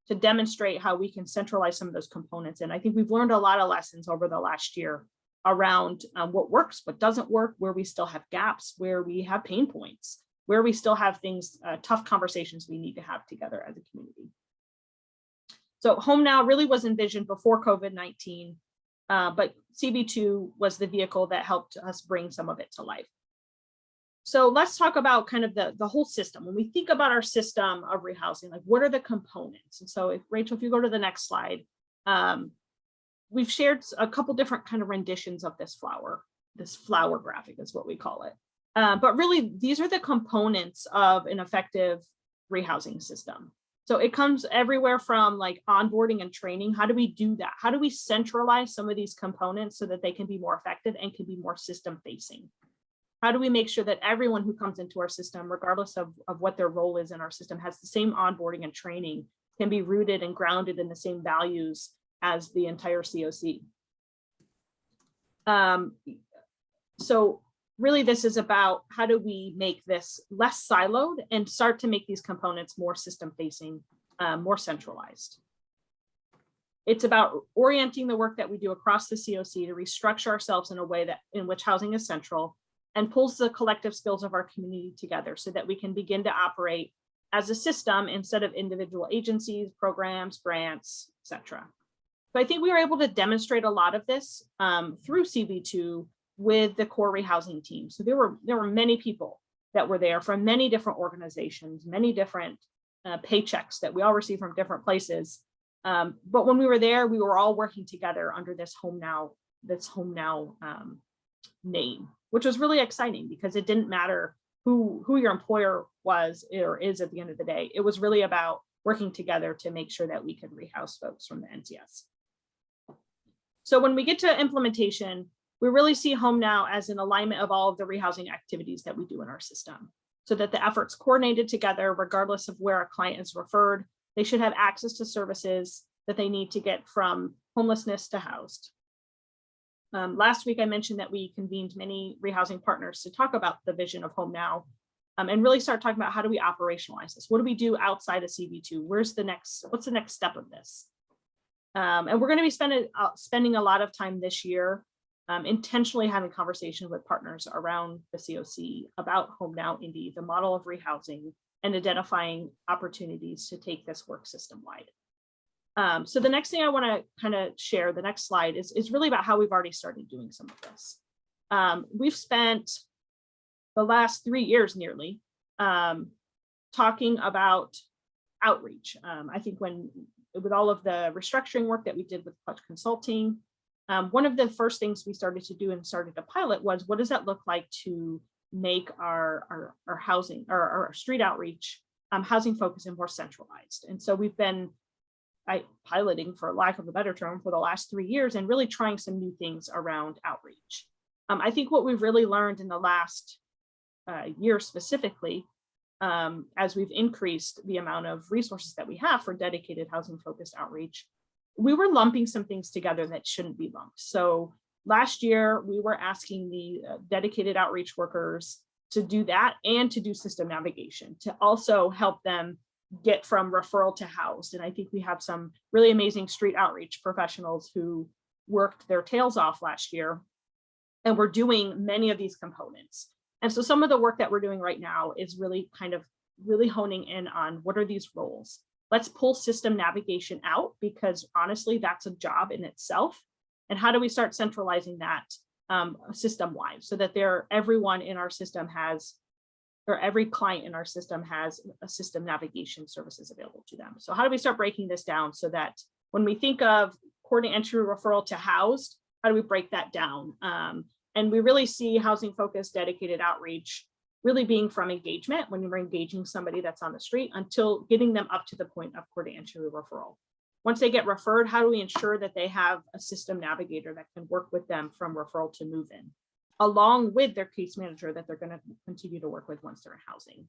to demonstrate how we can centralize some of those components. And I think we've learned a lot of lessons over the last year around what works, what doesn't work, where we still have gaps, where we have pain points, where we still have things, tough conversations we need to have together as a community. So Home Now really was envisioned before COVID-19, but CV2 was the vehicle that helped us bring some of it to life. So let's talk about kind of the whole system. When we think about our system of rehousing, like what are the components? And so if Rachel, if you go to the next slide, we've shared a couple different kind of renditions of this flower graphic is what we call it. But really, these are the components of an effective rehousing system. So it comes everywhere from like onboarding and training. How do we do that? How do we centralize some of these components so that they can be more effective and can be more system facing? How do we make sure that everyone who comes into our system, regardless of what their role is in our system, has the same onboarding and training, can be rooted and grounded in the same values as the entire CoC? So really, this is about how do we make this less siloed and start to make these components more system facing, more centralized. It's about orienting the work that we do across the CoC to restructure ourselves in a way that in which housing is central and pulls the collective skills of our community together so that we can begin to operate as a system instead of individual agencies, programs, grants, etc. So I think we were able to demonstrate a lot of this through CV2 with the core rehousing team. So there were many people that were there from many different organizations, many different paychecks that we all receive from different places. But when we were there, we were all working together under this Home Now name, which was really exciting because it didn't matter who your employer was or is at the end of the day. It was really about working together to make sure that we could rehouse folks from the NCS. So when we get to implementation, we really see Home Now as an alignment of all of the rehousing activities that we do in our system so that the efforts coordinated together, regardless of where a client is referred. They should have access to services that they need to get from homelessness to housed. Last week, I mentioned that we convened many rehousing partners to talk about the vision of Home Now and really start talking about how do we operationalize this? What do we do outside of CV2? What's the next step of this? And we're going to be spending a lot of time this year intentionally having conversations with partners around the CoC about Home Now Indy, the model of rehousing, and identifying opportunities to take this work system wide. So the next thing I want to kind of share, the next slide, is really about how we've already started doing some of this. We've spent the last 3 years nearly talking about outreach. I think with all of the restructuring work that we did with Clutch Consulting, one of the first things we started to do and started to pilot was what does that look like to make our housing or our street outreach housing focused and more centralized. And so we've been piloting, for lack of a better term, for the last 3 years and really trying some new things around outreach. I think what we've really learned in the last year specifically, as we've increased the amount of resources that we have for dedicated housing focused outreach, we were lumping some things together that shouldn't be lumped. So last year, we were asking the dedicated outreach workers to do that and to do system navigation, to also help them get from referral to housed. And I think we have some really amazing street outreach professionals who worked their tails off last year, and we're doing many of these components. And so some of the work that we're doing right now is really honing in on what are these roles. Let's pull system navigation out, because honestly, that's a job in itself. And how do we start centralizing that system-wide, so that everyone in our system has, or every client in our system has a system navigation services available to them. So how do we start breaking this down so that when we think of coordinate entry referral to housed, how do we break that down? And we really see housing focused dedicated outreach really being from engagement, when you're engaging somebody that's on the street, until getting them up to the point of coordinate entry referral. Once they get referred, how do we ensure that they have a system navigator that can work with them from referral to move in, along with their case manager that they're going to continue to work with once they're in housing?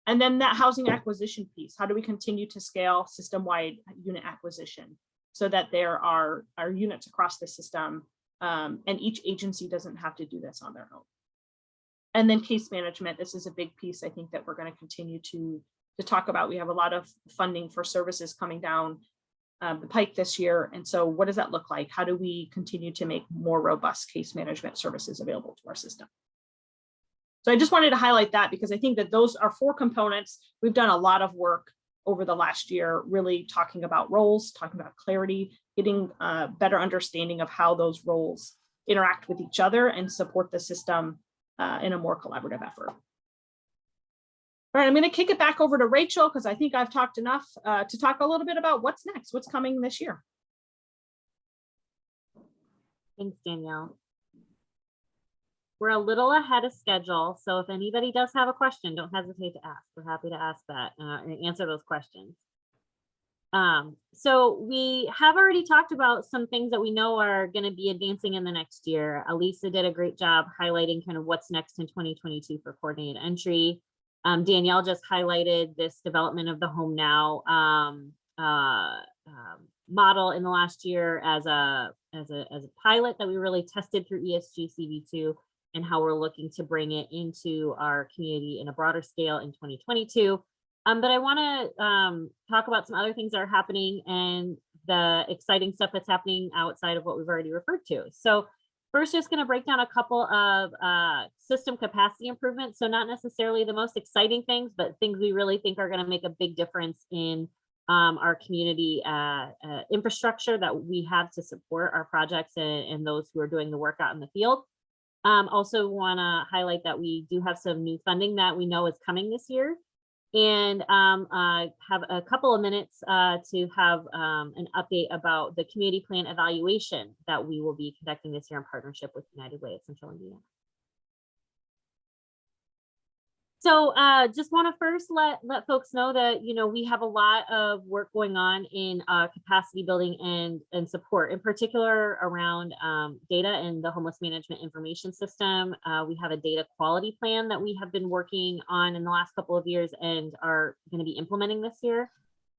And then that housing acquisition piece, how do we continue to scale system-wide unit acquisition so that there are units across the system, and each agency doesn't have to do this on their own? And then case management, this is a big piece I think that we're going to continue to talk about. We have a lot of funding for services coming down the pike this year. And so what does that look like? How do we continue to make more robust case management services available to our system? So I just wanted to highlight that, because I think that those are 4 components. We've done a lot of work over the last year, really talking about roles, talking about clarity, getting a better understanding of how those roles interact with each other and support the system in a more collaborative effort. All right, I'm going to kick it back over to Rachel, because I think I've talked enough to talk a little bit about what's next, what's coming this year. Thanks, Danielle. We're a little ahead of schedule, so if anybody does have a question, don't hesitate to ask. We're happy to ask that and answer those questions. So we have already talked about some things that we know are going to be advancing in the next year. Elisa did a great job highlighting kind of what's next in 2022 for coordinated entry. Danielle just highlighted this development of the Home Now model in the last year as a pilot that we really tested through ESG CV2, and how we're looking to bring it into our community in a broader scale in 2022. But I want to talk about some other things that are happening and the exciting stuff that's happening outside of what we've already referred to. So first, just going to break down a couple of system capacity improvements. So not necessarily the most exciting things, but things we really think are going to make a big difference in our community infrastructure that we have to support our projects and those who are doing the work out in the field. Also want to highlight that we do have some new funding that we know is coming this year. And have a couple of minutes to have an update about the community plan evaluation that we will be conducting this year in partnership with United Way of Central Indiana. So just want to first let folks know that, you know, we have a lot of work going on in capacity building and support, in particular around data and the homeless management information system. We have a data quality plan that we have been working on in the last couple of years and are going to be implementing this year.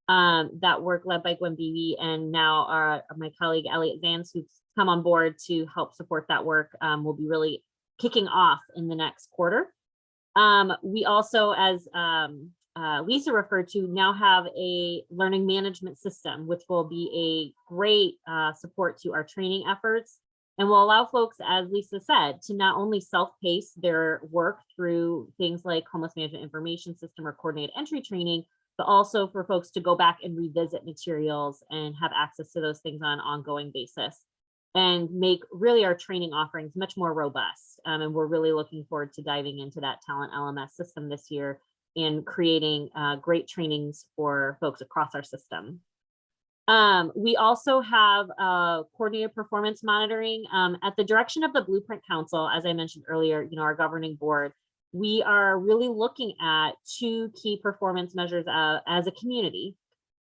That work led by Gwen Beebe and now my colleague Elliot Zans, who's come on board to help support that work, will be really kicking off in the next quarter. We also, as Lisa referred to, now have a learning management system, which will be a great support to our training efforts and will allow folks, as Lisa said, to not only self-pace their work through things like homeless management information system or coordinated entry training, but also for folks to go back and revisit materials and have access to those things on an ongoing basis, and make really our training offerings much more robust. And we're really looking forward to diving into that talent LMS system this year and creating great trainings for folks across our system. We also have coordinated performance monitoring at the direction of the Blueprint Council. As I mentioned earlier, you know, our governing board we are really looking at 2 key performance measures as a community: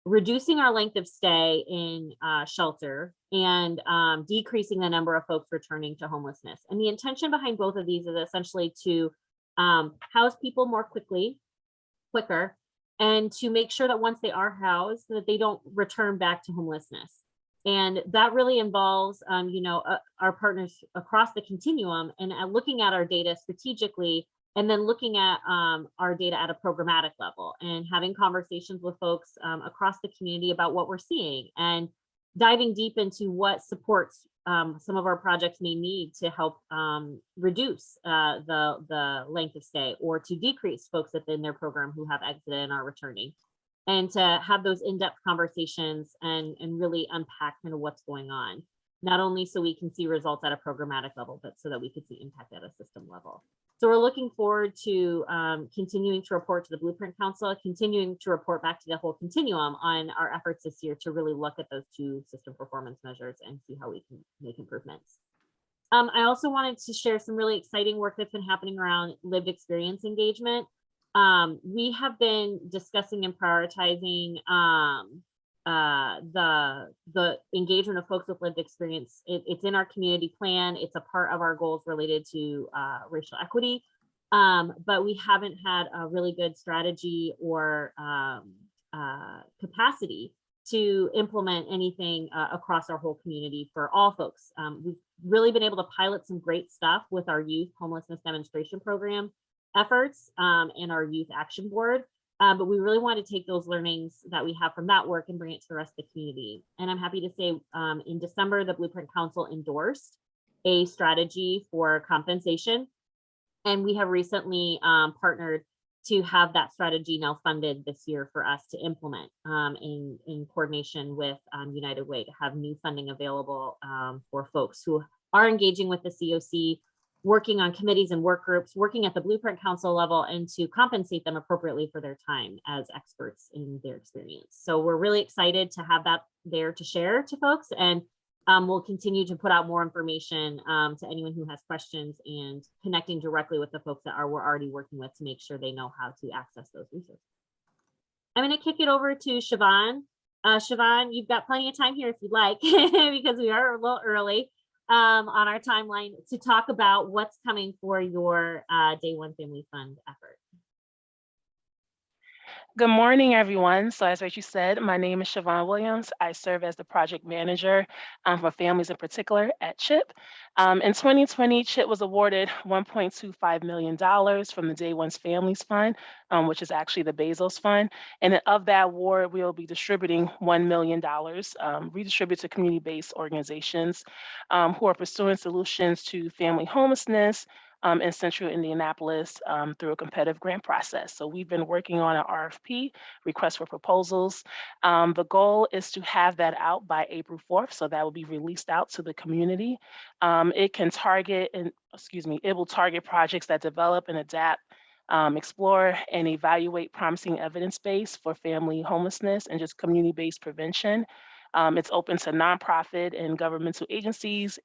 reducing our length of stay in shelter and decreasing the number of folks returning to homelessness. And the intention behind both of these is essentially to house people more quicker, and to make sure that once they are housed, that they don't return back to homelessness. And that really involves, our partners across the continuum, and looking at our data strategically, and then looking at our data at a programmatic level, and having conversations with folks across the community about what we're seeing, and diving deep into what supports some of our projects may need to help reduce the length of stay, or to decrease folks within their program who have exited and are returning, and to have those in-depth conversations and really unpack kind of what's going on, not only so we can see results at a programmatic level, but so that we could see impact at a system level. So we're looking forward to continuing to report to the Blueprint Council, continuing to report back to the whole continuum on our efforts this year to really look at those 2 system performance measures and see how we can make improvements. I also wanted to share some really exciting work that's been happening around lived experience engagement. We have been discussing and prioritizing the engagement of folks with lived experience. It's in our community plan. It's a part of our goals related to racial equity, but we haven't had a really good strategy or capacity to implement anything across our whole community for all folks. We've really been able to pilot some great stuff with our youth homelessness demonstration program efforts and our youth action board. But we really want to take those learnings that we have from that work and bring it to the rest of the community. And I'm happy to say in December, the Blueprint Council endorsed a strategy for compensation. And we have recently partnered to have that strategy now funded this year for us to implement in coordination with United Way, to have new funding available for folks who are engaging with the CoC, working on committees and work groups, working at the Blueprint Council level, and to compensate them appropriately for their time as experts in their experience. So we're really excited to have that there to share to folks, and we'll continue to put out more information to anyone who has questions, and connecting directly with the folks that we're already working with to make sure they know how to access those resources. I'm going to kick it over to Siobhan. Siobhan, you've got plenty of time here if you'd like, because we are a little early on our timeline, to talk about what's coming for your Day One Family Fund effort. Good morning, everyone. So as Rachel said, my name is Siobhan Williams. I serve as the project manager for families in particular at CHIP. In 2020, CHIP was awarded $1.25 million from the Day One's Families Fund, which is actually the Bezos Fund. And of that award, we will be distributing $1 million, redistributed to community-based organizations who are pursuing solutions to family homelessness, in central Indianapolis through a competitive grant process. So we've been working on an RFP, request for proposals. The goal is to have that out by April 4th. So that will be released out to the community. It will target projects that develop and adapt, explore and evaluate promising evidence base for family homelessness and just community-based prevention. It's open to nonprofit and governmental agencies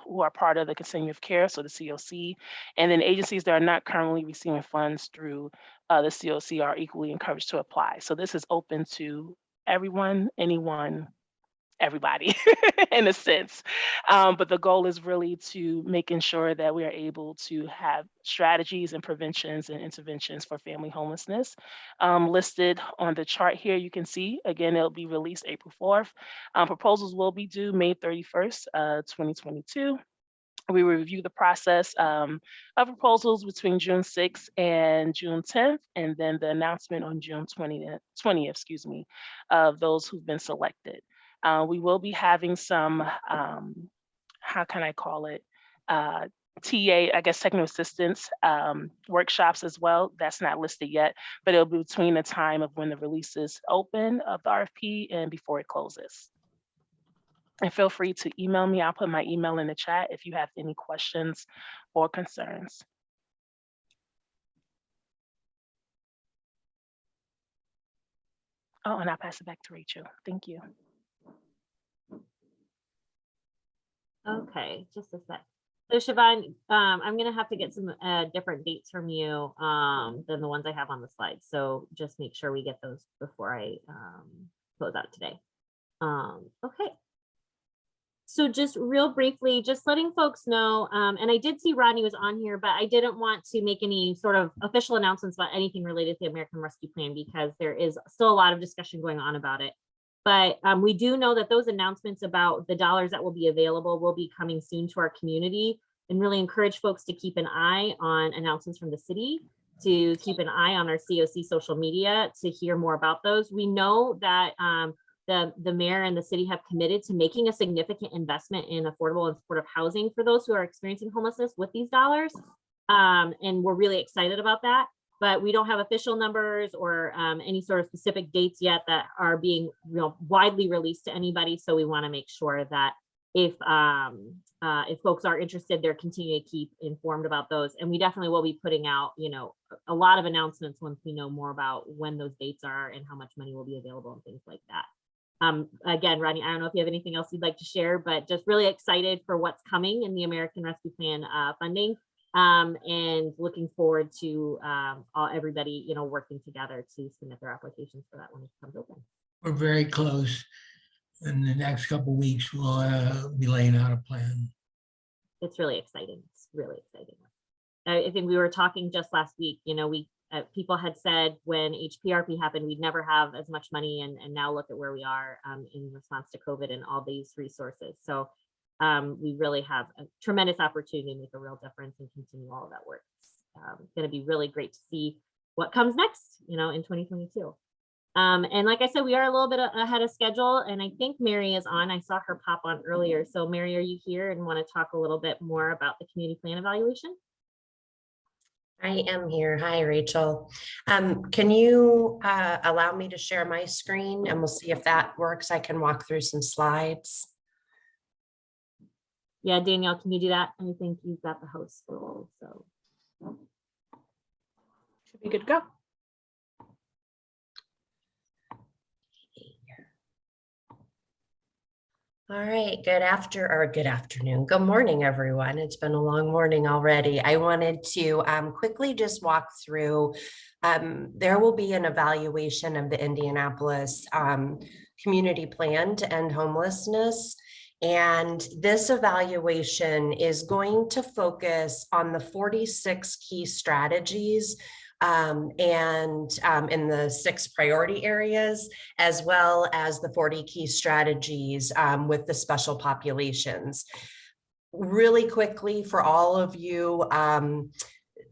who are part of the continuum of care, so the CoC, and then agencies that are not currently receiving funds through the CoC are equally encouraged to apply. So this is open to everyone, anyone, everybody in a sense. But the goal is really to making sure that we are able to have strategies and preventions and interventions for family homelessness. Listed on the chart here, you can see, again, it'll be released April 4th. Proposals will be due May 31st, 2022. We will review the process of proposals between June 6th and June 10th, and then the announcement on June 20th, of those who've been selected. We will be having some, how can I call it, TA, I guess technical assistance workshops as well. That's not listed yet, but it'll be between the time of when the release is open of the RFP and before it closes. And feel free to email me. I'll put my email in the chat if you have any questions or concerns. Oh, and I'll pass it back to Rachel. Thank you. Okay, just a sec. So Siobhan, I'm gonna have to get some different dates from you than the ones I have on the slide. So just make sure we get those before I close out today. Okay. So just real briefly, just letting folks know, and I did see Rodney was on here, but I didn't want to make any sort of official announcements about anything related to the American Rescue Plan because there is still a lot of discussion going on about it. But we do know that those announcements about the dollars that will be available will be coming soon to our community, and really encourage folks to keep an eye on announcements from the city, to keep an eye on our CoC social media to hear more about those. We know that the mayor and the city have committed to making a significant investment in affordable and supportive housing for those who are experiencing homelessness with these dollars. And we're really excited about that. But we don't have official numbers or any sort of specific dates yet that are being widely released to anybody. So we want to make sure that if folks are interested, they're continuing to keep informed about those. And we definitely will be putting out, a lot of announcements once we know more about when those dates are and how much money will be available and things like that. Again, Rodney, I don't know if you have anything else you'd like to share, but just really excited for what's coming in the American Rescue Plan funding. And looking forward to everybody, working together to submit their applications for that when it comes open. We're very close. In the next couple of weeks, we'll be laying out a plan. It's really exciting. It's really exciting. I think we were talking just last week, people had said when HPRP happened, we'd never have as much money, and now look at where we are in response to COVID and all these resources. So we really have a tremendous opportunity to make a real difference and continue all of that work. It's going to be really great to see what comes next, in 2022. And like I said, we are a little bit ahead of schedule, and I think Mary is on. I saw her pop on earlier. So Mary, are you here and want to talk a little bit more about the community plan evaluation? I am here. Hi, Rachel. Can you allow me to share my screen, and we'll see if that works. I can walk through some slides. Yeah, Danielle, can you do that? I think you've got the host role, so. Should be good to go. All right, good afternoon. Good morning, everyone. It's been a long morning already. I wanted to quickly just walk through, there will be an evaluation of the Indianapolis community plan to end homelessness. And this evaluation is going to focus on the 46 key strategies and in the 6 priority areas, as well as the 40 key strategies with the special populations. Really quickly for all of you,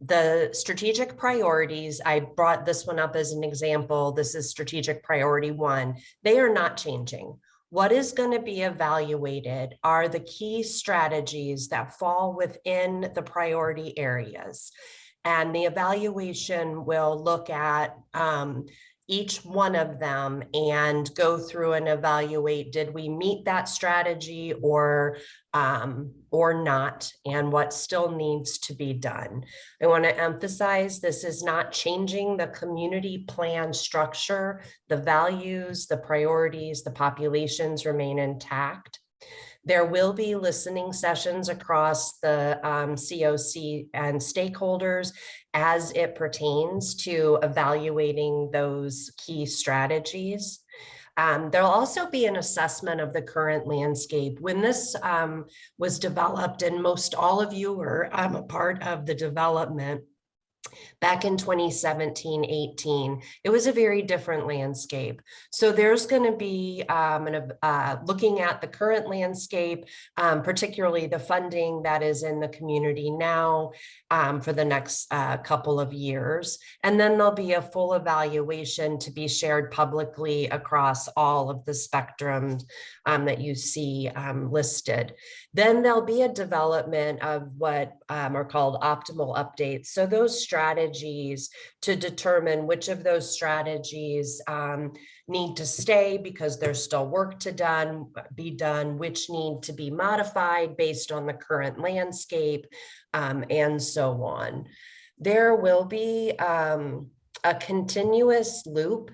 the strategic priorities, I brought this one up as an example. This is strategic priority 1. They are not changing. What is going to be evaluated are the key strategies that fall within the priority areas. And the evaluation will look at each one of them and go through and evaluate, did we meet that strategy or not, and what still needs to be done. I want to emphasize this is not changing the community plan structure. The values, the priorities, the populations remain intact. There will be listening sessions across the CoC and stakeholders as it pertains to evaluating those key strategies. There'll also be an assessment of the current landscape. When this was developed, and most all of you were a part of the development, back in 2017-18, it was a very different landscape. So there's going to be looking at the current landscape, particularly the funding that is in the community now for the next couple of years. And then there'll be a full evaluation to be shared publicly across all of the spectrums that you see listed. Then there'll be a development of what are called optimal updates. So those strategies to determine which of those strategies need to stay because there's still work to be done, which need to be modified based on the current landscape, and so on. There will be a continuous loop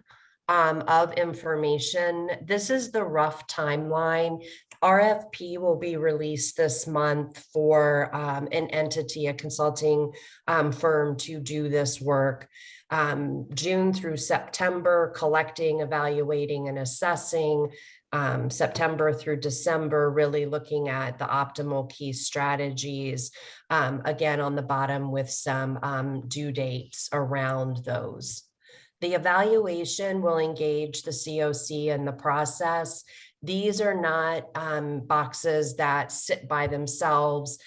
of information. This is the rough timeline. RFP will be released this month for an entity, a consulting firm to do this work. June through September, collecting, evaluating, and assessing. September through December, really looking at the optimal key strategies, again, on the bottom with some due dates around those. The evaluation will engage the CoC in the process. These are not boxes that sit by themselves.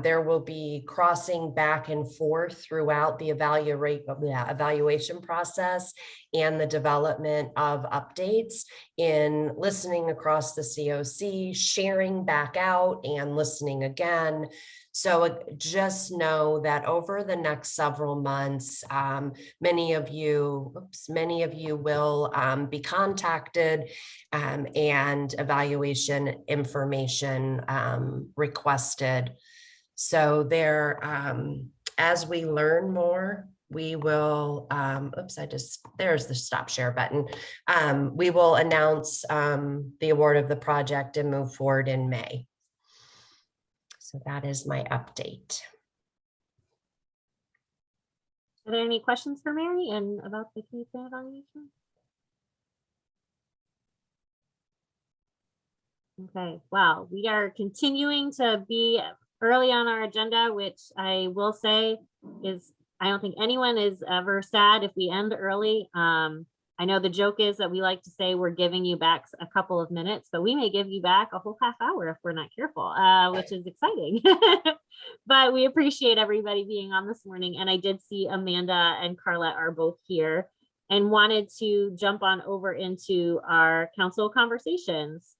There will be crossing back and forth throughout the evaluation process and the development of updates in listening across the CoC, sharing back out and listening again. So just know that over the next several months, many of you will be contacted and evaluation information requested. So there, as we learn more, we will, there's the stop share button. We will announce the award of the project and move forward in May. So that is my update. Are there any questions for Mary and about the community plan evaluation? Okay, wow, we are continuing to be early on our agenda, which I will say is, I don't think anyone is ever sad if we end early. I know the joke is that we like to say we're giving you back a couple of minutes, but we may give you back a whole half hour if we're not careful, which is exciting. But we appreciate everybody being on this morning. And I did see Amanda and Carlette are both here and wanted to jump on over into our council conversations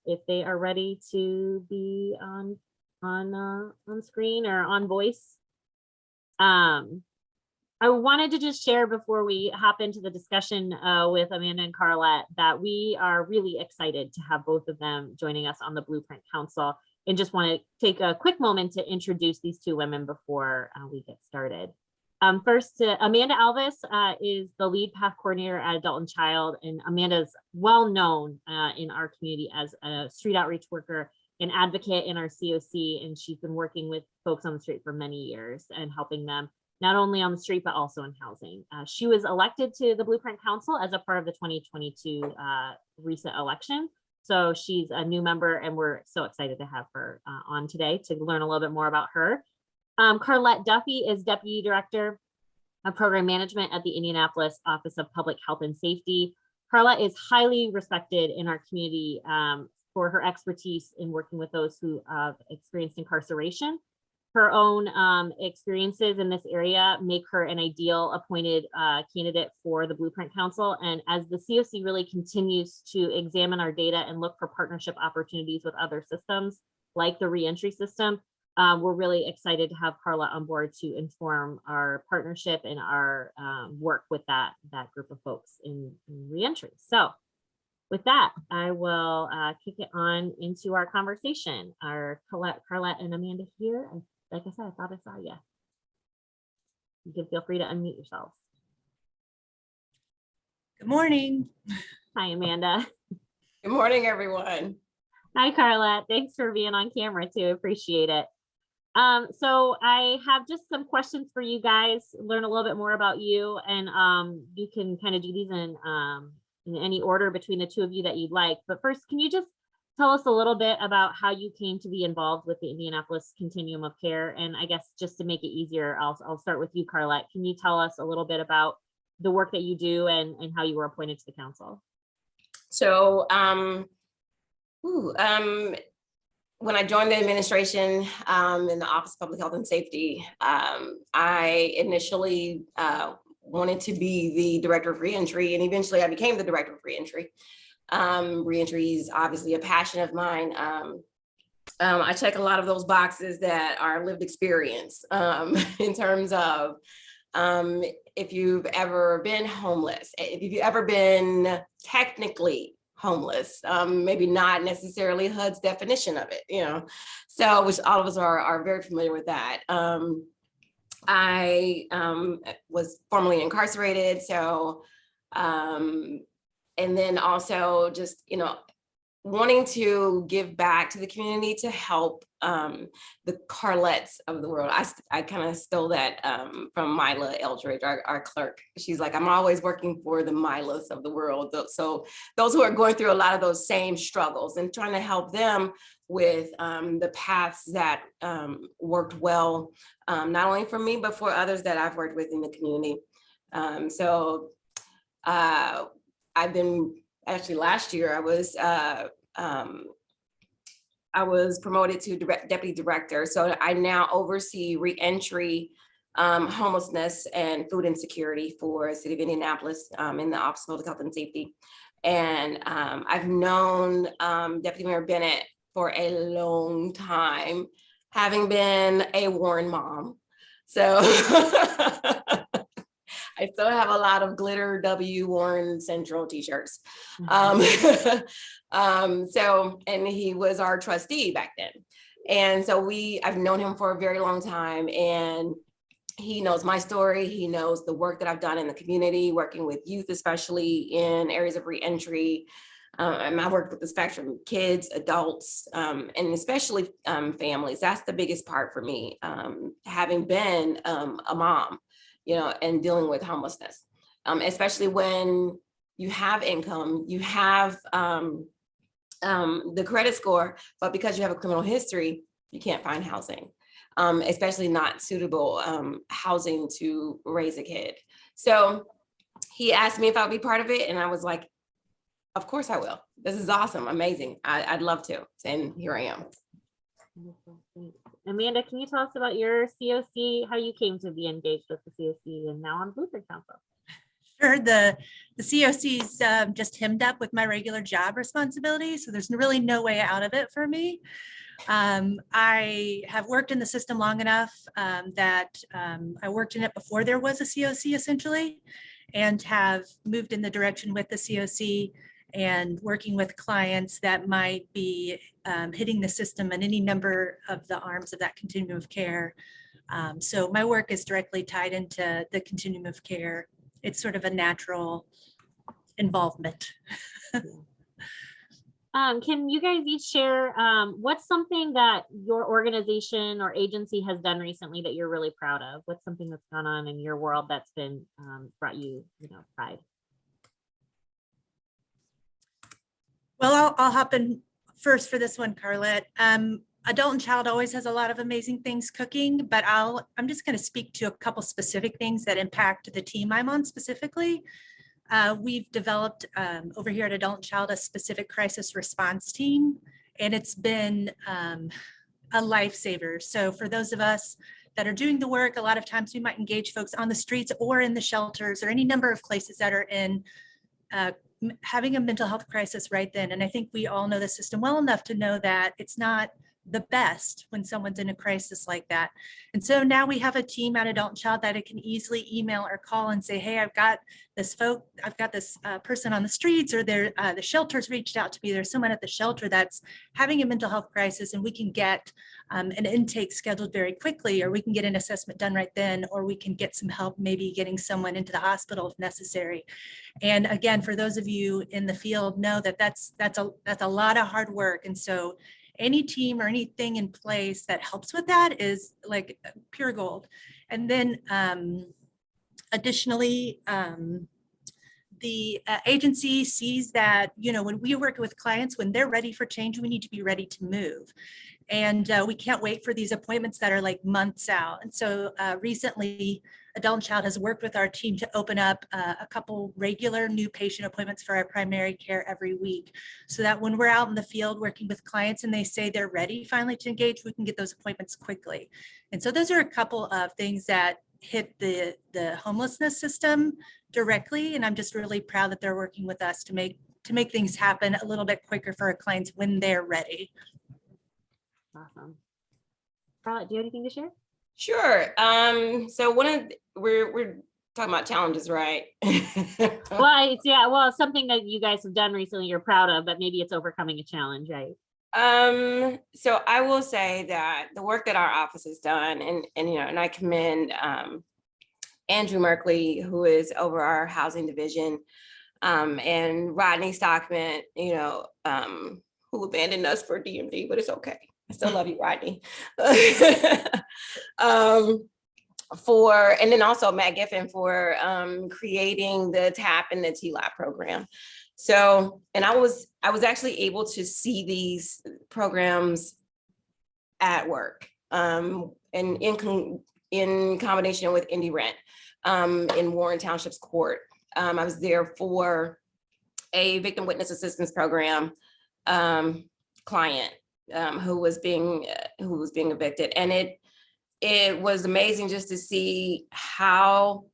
if they are ready to be on screen or on voice. I wanted to just share before we hop into the discussion with Amanda and Carlette that we are really excited to have both of them joining us on the Blueprint Council, and just want to take a quick moment to introduce these two women before we get started. First, Amanda Elvis is the lead path coordinator at Adult and Child, and Amanda's well known in our community as a street outreach worker, an advocate in our CoC, and she's been working with folks on the street for many years and helping them not only on the street, but also in housing. She was elected to the Blueprint Council as a part of the 2022 recent election. So she's a new member, and we're so excited to have her on today to learn a little bit more about her. Carlette Duffy is Deputy Director of Program Management at the Indianapolis Office of Public Health and Safety. Carlette is highly respected in our community for her expertise in working with those who have experienced incarceration. Her own experiences in this area make her an ideal appointed candidate for the Blueprint Council. And as the CoC really continues to examine our data and look for partnership opportunities with other systems like the reentry system, we're really excited to have Carla on board to inform our partnership and our work with that group of folks in reentry. So with that, I will kick it on into our conversation. Our Carlette and Amanda here. And like I said, I thought I saw you. You can feel free to unmute yourselves. Good morning. Hi, Amanda. Good morning, everyone. Hi, Carlette. Thanks for being on camera too. Appreciate it. So I have just some questions for you guys, learn a little bit more about you, and you can kind of do these in any order between the two of you that you'd like. But first, can you just tell us a little bit about how you came to be involved with the Indianapolis Continuum of Care? And I guess just to make it easier, I'll start with you, Carlette. Can you tell us a little bit about the work that you do and how you were appointed to the council? So when I joined the administration in the Office of Public Health and Safety, I initially wanted to be the director of reentry, and eventually I became the director of reentry. Reentry is obviously a passion of mine. I check a lot of those boxes that are lived experience in terms of if you've ever been homeless, if you've ever been technically homeless, maybe not necessarily HUD's definition of it, you know, so which all of us are very familiar with that. I was formerly incarcerated, so and then also just, you know, wanting to give back to the community to help the Carlettes of the world. I kind of stole that from Mila Eldridge, our clerk. She's like, I'm always working for the Milas of the world. So those who are going through a lot of those same struggles and trying to help them with the paths that worked well, not only for me, but for others that I've worked with in the community. I've been, actually last year, I was promoted to deputy director. So I now oversee reentry, homelessness, and food insecurity for the city of Indianapolis in the Office of Public Health and Safety. And I've known Deputy Mayor Bennett for a long time, having been a Warren mom. So I still have a lot of glitter W Warren Central t-shirts. And he was our trustee back then. And so I've known him for a very long time, and he knows my story. He knows the work that I've done in the community, working with youth, especially in areas of reentry. And I worked with the spectrum, kids, adults, and especially families. That's the biggest part for me, having been a mom, and dealing with homelessness, especially when you have income, you have the credit score, but because you have a criminal history, you can't find housing, especially not suitable housing to raise a kid. So he asked me if I would be part of it, and I was like, of course I will. This is awesome, amazing. I'd love to, and here I am. Amanda, can you tell us about your CoC, how you came to be engaged with the CoC and now on Blueprint Council? Sure, the CoC's just hemmed up with my regular job responsibilities, so there's really no way out of it for me. I have worked in the system long enough that I worked in it before there was a CoC essentially, and have moved in the direction with the CoC and working with clients that might be hitting the system in any number of the arms of that continuum of care. So my work is directly tied into the continuum of care. It's sort of a natural involvement. Can you guys each share what's something that your organization or agency has done recently that you're really proud of? What's something that's gone on in your world that's been brought you, pride? Well, I'll hop in first for this one, Carlette. Adult and Child always has a lot of amazing things cooking, but I'm just going to speak to a couple specific things that impact the team I'm on specifically. We've developed over here at Adult and Child a specific crisis response team, and it's been a lifesaver. So for those of us that are doing the work, a lot of times we might engage folks on the streets or in the shelters or any number of places that are in having a mental health crisis right then. And I think we all know the system well enough to know that it's not the best when someone's in a crisis like that. And so now we have a team at Adult and Child that it can easily email or call and say, hey, I've got this person on the streets, or the shelter's reached out to me. There's someone at the shelter that's having a mental health crisis, and we can get an intake scheduled very quickly, or we can get an assessment done right then, or we can get some help, maybe getting someone into the hospital if necessary. And again, for those of you in the field, know that that's a lot of hard work. And so any team or anything in place that helps with that is like pure gold. And then additionally, the agency sees that, when we work with clients, when they're ready for change, we need to be ready to move. And we can't wait for these appointments that are like months out. And so recently, Adult and Child has worked with our team to open up a couple regular new patient appointments for our primary care every week, so that when we're out in the field working with clients and they say they're ready finally to engage, we can get those appointments quickly. And so those are a couple of things that hit the homelessness system directly. And I'm just really proud that they're working with us to make things happen a little bit quicker for our clients when they're ready. Awesome. Charlotte, do you have anything to share? Sure. So we're talking about challenges, right? Well, something that you guys have done recently you're proud of, but maybe it's overcoming a challenge, right? So I will say that the work that our office has done, and I commend Andrew Merkley, who is over our housing division, and Rodney Stockman, who abandoned us for DMD, but it's okay. I still love you, Rodney. And then also Matt Giffen for creating the TAP and the TLAP program. So, and I was actually able to see these programs at work, and in combination with Indy Rent in Warren Township's court. I was there for a victim witness assistance program client who was being evicted, and it was amazing just to see how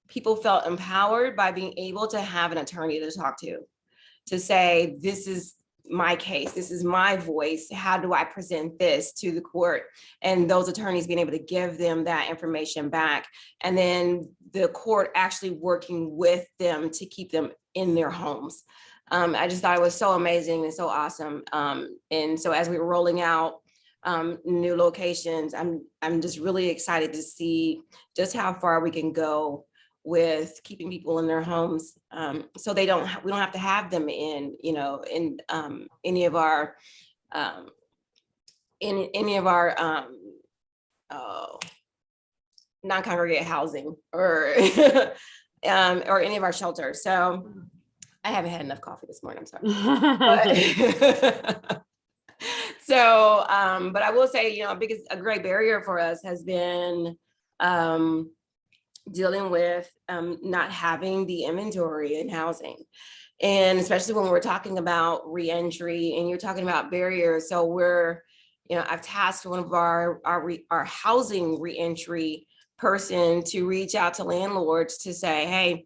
people felt empowered by being able to have an attorney to talk to say, this is my case, this is my voice, how do I present this to the court? And those attorneys being able to give them that information back. And then the court actually working with them to keep them in their homes. I just thought it was so amazing and so awesome. And so as we were rolling out new locations, I'm just really excited to see just how far we can go with keeping people in their homes, so we don't have to have them in, in any of our non-congregate housing or or any of our shelters. So I haven't had enough coffee this morning, I'm sorry. So, but I will say, a great barrier for us has been dealing with not having the inventory in housing. And especially when we're talking about reentry and you're talking about barriers. So I've tasked one of our housing reentry person to reach out to landlords to say, hey,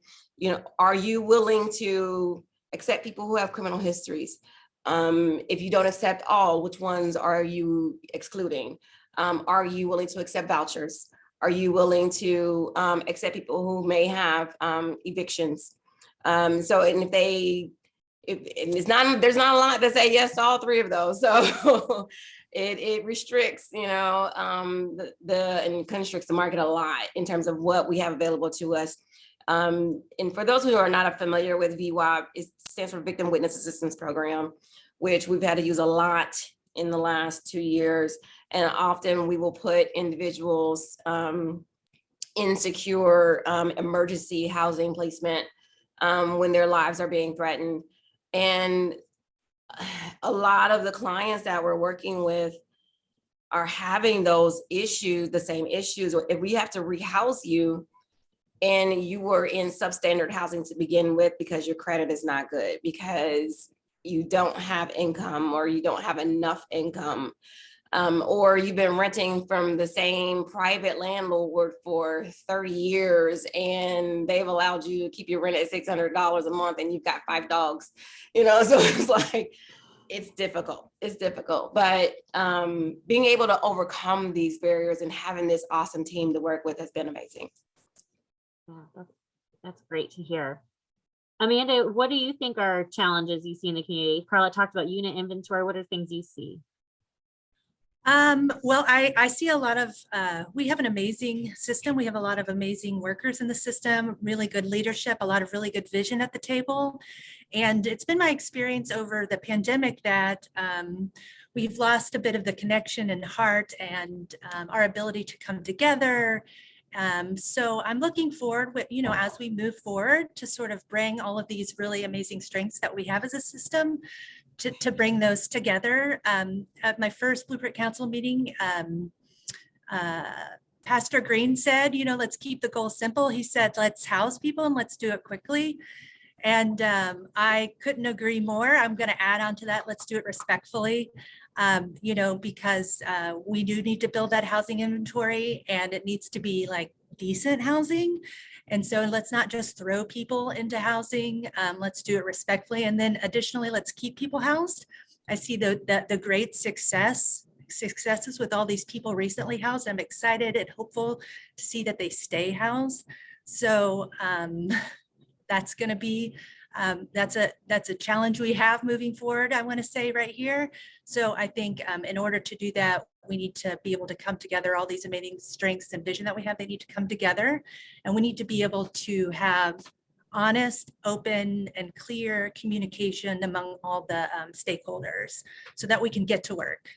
are you willing to accept people who have criminal histories? If you don't accept all, which ones are you excluding? Are you willing to accept vouchers? Are you willing to accept people who may have evictions? So, and there's not a lot that say yes to all three of those. So it restricts, and constricts the market a lot in terms of what we have available to us. And for those who are not familiar with VWAP, it stands for Victim Witness Assistance Program, which we've had to use a lot in the last 2 years. And often we will put individuals in secure emergency housing placement when their lives are being threatened. And a lot of the clients that we're working with are having those issues, the same issues. If we have to rehouse you and you were in substandard housing to begin with because your credit is not good, because you don't have income or you don't have enough income, or you've been renting from the same private landlord for 30 years and they've allowed you to keep your rent at $600 a month and you've got 5 dogs, so it's like, it's difficult, but being able to overcome these barriers and having this awesome team to work with has been amazing. Yeah, that's great to hear. Amanda, what do you think are challenges you see in the community? Carla talked about unit inventory. What are things you see? Well, I see a lot of, we have an amazing system. We have a lot of amazing workers in the system, really good leadership, a lot of really good vision at the table. And it's been my experience over the pandemic that we've lost a bit of the connection and heart and our ability to come together. So I'm looking forward with, as we move forward to sort of bring all of these really amazing strengths that we have as a system to bring those together. At my first Blueprint Council meeting, Pastor Green said, let's keep the goal simple. He said, let's house people and let's do it quickly. And I couldn't agree more. I'm going to add on to that. Let's do it respectfully, because we do need to build that housing inventory and it needs to be like decent housing. And so let's not just throw people into housing. Let's do it respectfully. And then additionally, let's keep people housed. I see the great successes with all these people recently housed. I'm excited and hopeful to see that they stay housed. So that's going to be, that's a challenge we have moving forward, I want to say right here. So I think in order to do that, we need to be able to come together, all these amazing strengths and vision that we have, they need to come together. And we need to be able to have honest, open, and clear communication among all the stakeholders so that we can get to work.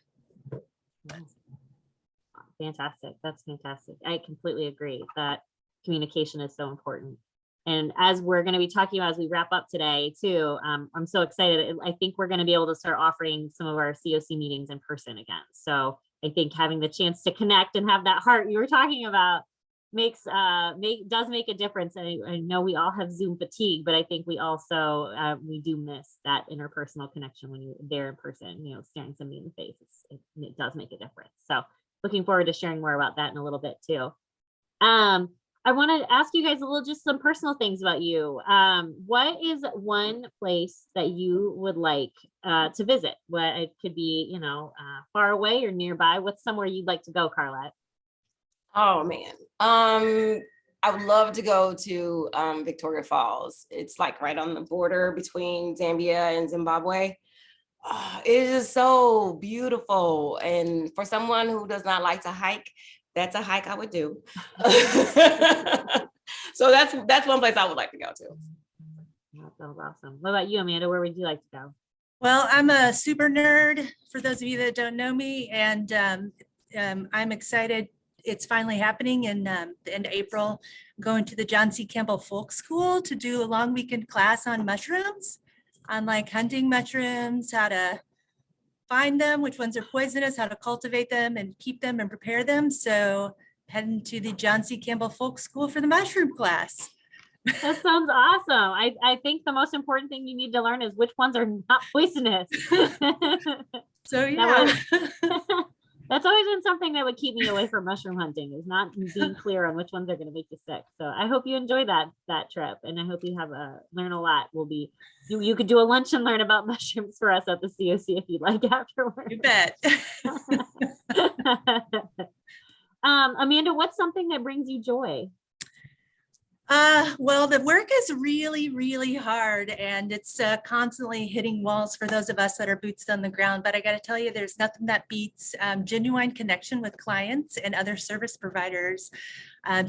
Fantastic. That's fantastic. I completely agree that communication is so important. And as we're going to be talking about as we wrap up today too, I'm so excited. I think we're going to be able to start offering some of our CoC meetings in person again. So I think having the chance to connect and have that heart you were talking about does make a difference. I know we all have Zoom fatigue, but I think we also we do miss that interpersonal connection when you're there in person, staring somebody in the face. It does make a difference. So looking forward to sharing more about that in a little bit too. I want to ask you guys just some personal things about you. What is one place that you would like to visit? What it could be, far away or nearby. What's somewhere you'd like to go, Carlette? Oh man. I would love to go to Victoria Falls. It's like right on the border between Zambia and Zimbabwe. Oh, it is so beautiful. And for someone who does not like to hike, that's a hike I would do. So that's one place I would like to go to. That sounds awesome. What about you, Amanda? Where would you like to go? Well, I'm a super nerd, for those of you that don't know me, and I'm excited. It's finally happening in the end of April. I'm going to the John C. Campbell Folk School to do a long weekend class on mushrooms, on like hunting mushrooms, how to find them, which ones are poisonous, how to cultivate them and keep them and prepare them. So heading to the John C. Campbell Folk School for the mushroom class. That sounds awesome. I think the most important thing you need to learn is which ones are not poisonous. So yeah. That's always been something that would keep me away from mushroom hunting, is not being clear on which ones are going to make you sick. So I hope you enjoy that trip, and I hope you have learn a lot. You could do a lunch and learn about mushrooms for us at the CoC if you'd like afterwards. You bet. Amanda, what's something that brings you joy? Well, the work is really, really hard, and it's constantly hitting walls for those of us that are boots on the ground. But I got to tell you, there's nothing that beats genuine connection with clients and other service providers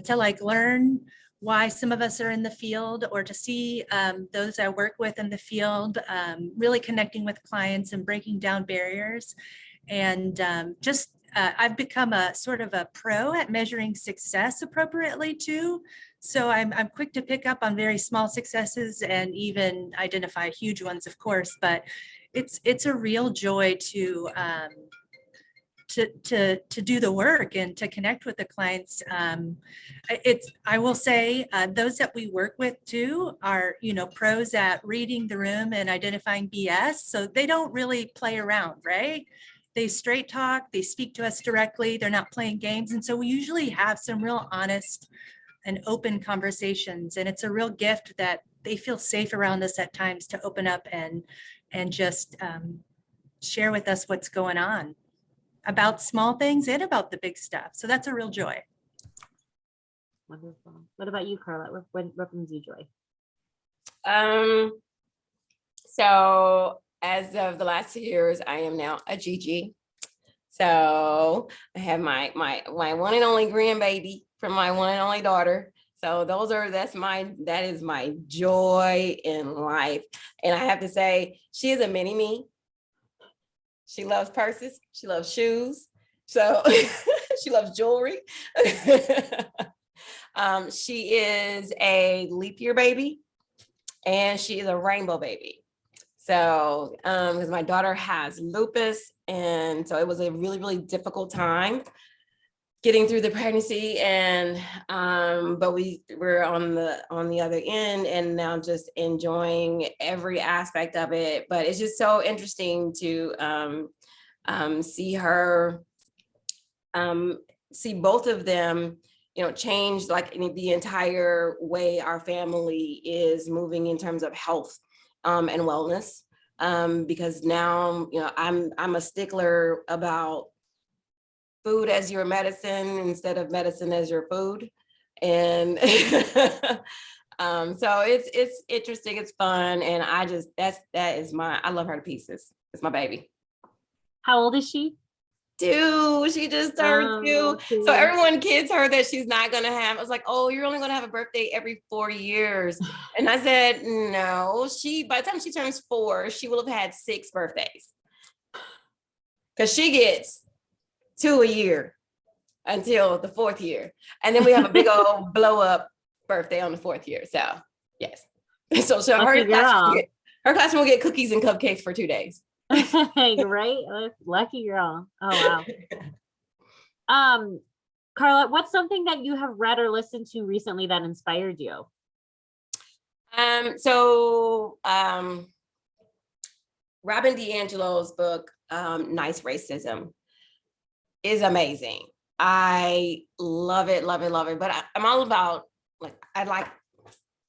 to like learn why some of us are in the field, or to see those I work with in the field, really connecting with clients and breaking down barriers. And I've become a sort of a pro at measuring success appropriately too. So I'm quick to pick up on very small successes and even identify huge ones, of course, but it's a real joy to do the work and to connect with the clients. I will say those that we work with too are, pros at reading the room and identifying BS. So they don't really play around, right? They straight talk, they speak to us directly, they're not playing games. And so we usually have some real honest and open conversations. And it's a real gift that they feel safe around us at times to open up and just share with us what's going on about small things and about the big stuff. So that's a real joy. Wonderful. What about you, Carla? What brings you joy? So as of the last 2 years, I am now a GG. So I have my one and only grandbaby from my one and only daughter. So that is my joy in life. And I have to say, she is a mini me. She loves purses. She loves shoes. So she loves jewelry. She is a leap year baby, and she is a rainbow baby. So, because my daughter has lupus, and so it was a really, really difficult time getting through the pregnancy, and but we're on the other end, and now just enjoying every aspect of it. But it's just so interesting to see her, see both of them, change like the entire way our family is moving in terms of health and wellness, because now, I'm a stickler about food as your medicine instead of medicine as your food. And so it's interesting, it's fun. And I love her to pieces. It's my baby. How old is she? 2. She just turned 2. So everyone kids her that she's not gonna have. I was like, oh, you're only gonna have a birthday every 4 years. And I said, no, by the time she turns 4, she will have had 6 birthdays. Because she gets 2 a year until the 4th year. And then we have a big old blow up birthday on the 4th year. So yes. So her class will get cookies and cupcakes for 2 days. Right? Lucky girl. Oh wow. Carla, what's something that you have read or listened to recently that inspired you? Robin DiAngelo's book, Nice Racism, is amazing. I love it, love it, love it. But I'm all about, I'm a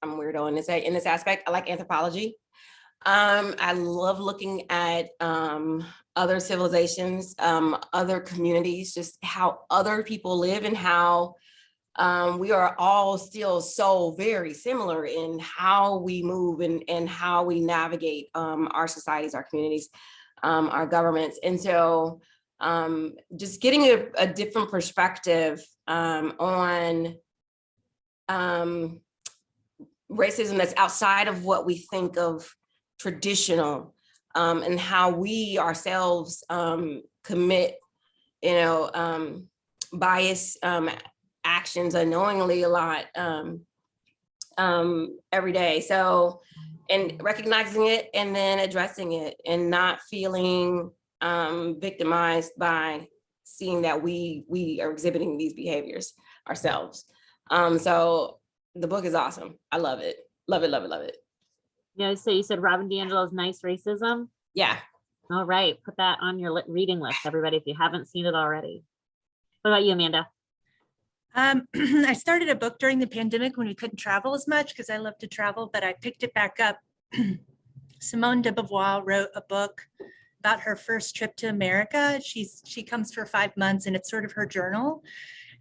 weirdo in this aspect. I like anthropology. I love looking at other civilizations, other communities, just how other people live and how we are all still so very similar in how we move and how we navigate our societies, our communities, our governments. And so just getting a different perspective on racism that's outside of what we think of traditional, and how we ourselves commit, bias actions unknowingly a lot every day. So, and recognizing it and then addressing it and not feeling victimized by seeing that we are exhibiting these behaviors ourselves. So the book is awesome. I love it. Love it, love it, love it. Yeah, so you said Robin DiAngelo's Nice Racism? Yeah. All right, put that on your reading list, everybody, if you haven't seen it already. What about you, Amanda? I started a book during the pandemic when we couldn't travel as much because I love to travel, but I picked it back up. Simone de Beauvoir wrote a book about her first trip to America. She comes for 5 months and it's sort of her journal.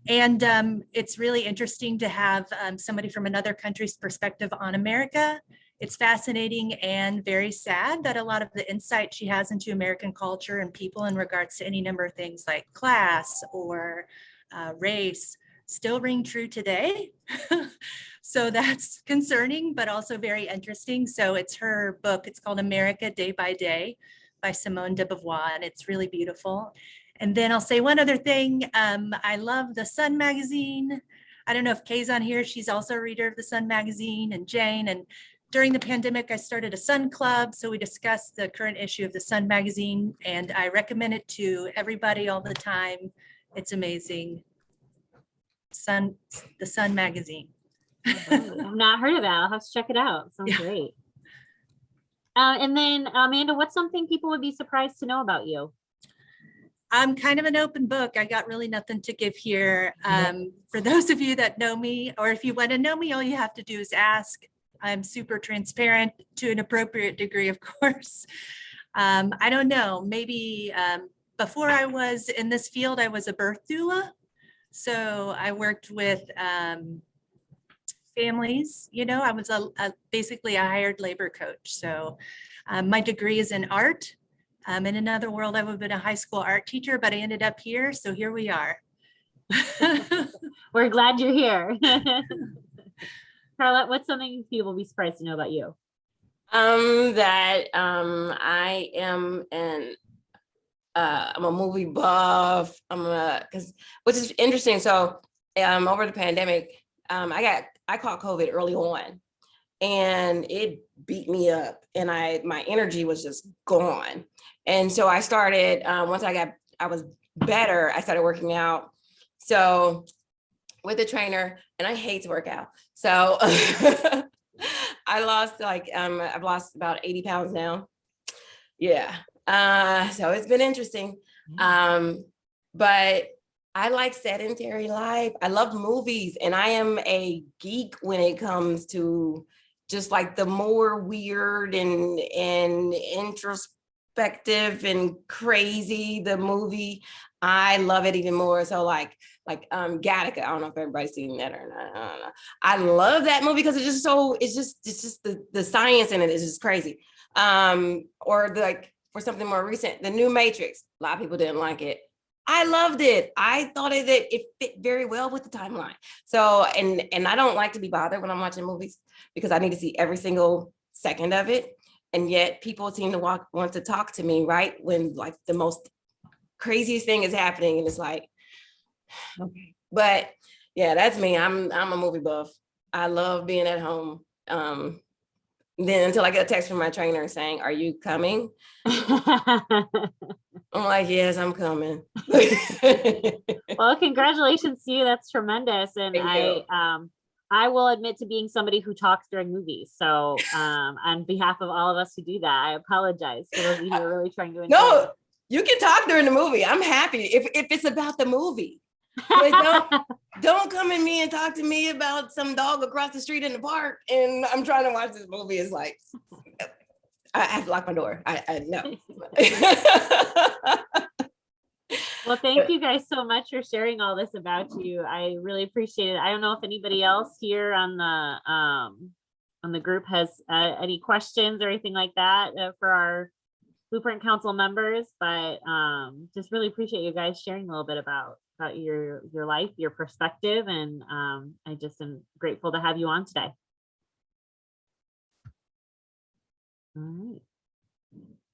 And it's really interesting to have somebody from another country's perspective on America. It's fascinating and very sad that a lot of the insight she has into American culture and people in regards to any number of things like class or race still ring true today. So that's concerning, but also very interesting. So it's her book. It's called America Day by Day by Simone de Beauvoir, and it's really beautiful. And then I'll say one other thing. I love the Sun magazine. I don't know if Kay's on here. She's also a reader of the Sun magazine, and Jane. And during the pandemic, I started a Sun Club. So we discussed the current issue of the Sun magazine, and I recommend it to everybody all the time. It's amazing. The Sun magazine. I've not heard of that. I'll have to check it out. Sounds great. And then Amanda, what's something people would be surprised to know about you? I'm kind of an open book. I got really nothing to give here. For those of you that know me, or if you want to know me, all you have to do is ask. I'm super transparent to an appropriate degree, of course. I don't know, maybe before I was in this field, I was a birth doula. So I worked with families, I was basically a hired labor coach. So my degree is in art. In another world, I would have been a high school art teacher, but I ended up here. So here we are. We're glad you're here. Carla, what's something people will be surprised to know about you? That I am I'm a movie buff. Which is interesting. So over the pandemic, I caught COVID early on, and it beat me up, and my energy was just gone. And so I started, once I was better, I started working out. So with a trainer, and I hate to work out. So I've lost about 80 pounds now. Yeah. So it's been interesting. But I like sedentary life. I love movies, and I am a geek when it comes to just like the more weird and introspective and crazy the movie, I love it even more. So like Gattaca, I don't know if everybody's seen that or not. I don't know. I love that movie because it's just the science in it is just crazy. Or for something more recent, the new Matrix. A lot of people didn't like it. I loved it. I thought it fit very well with the timeline. So, and I don't like to be bothered when I'm watching movies because I need to see every single second of it. And yet people seem to want to talk to me right when like the most craziest thing is happening. And it's like, okay. But yeah, that's me. I'm a movie buff. I love being at home. Then until I get a text from my trainer saying, "Are you coming?" I'm like, "Yes, I'm coming." Well, congratulations to you. That's tremendous. And Thank you. I will admit to being somebody who talks during movies. So on behalf of all of us who do that, I apologize for those of you who are really trying to enjoy No, it. you can talk during the movie. I'm happy if it's about the movie. But don't come at me and talk to me about some dog across the street in the park and I'm trying to watch this movie. It's like, I have to lock my door. I know. Well, thank you guys so much for sharing all this about you. I really appreciate it. I don't know if anybody else here on the group has any questions or anything like that for our Blueprint Council members, but just really appreciate you guys sharing a little bit about your life, your perspective, and I just am grateful to have you on today. All right.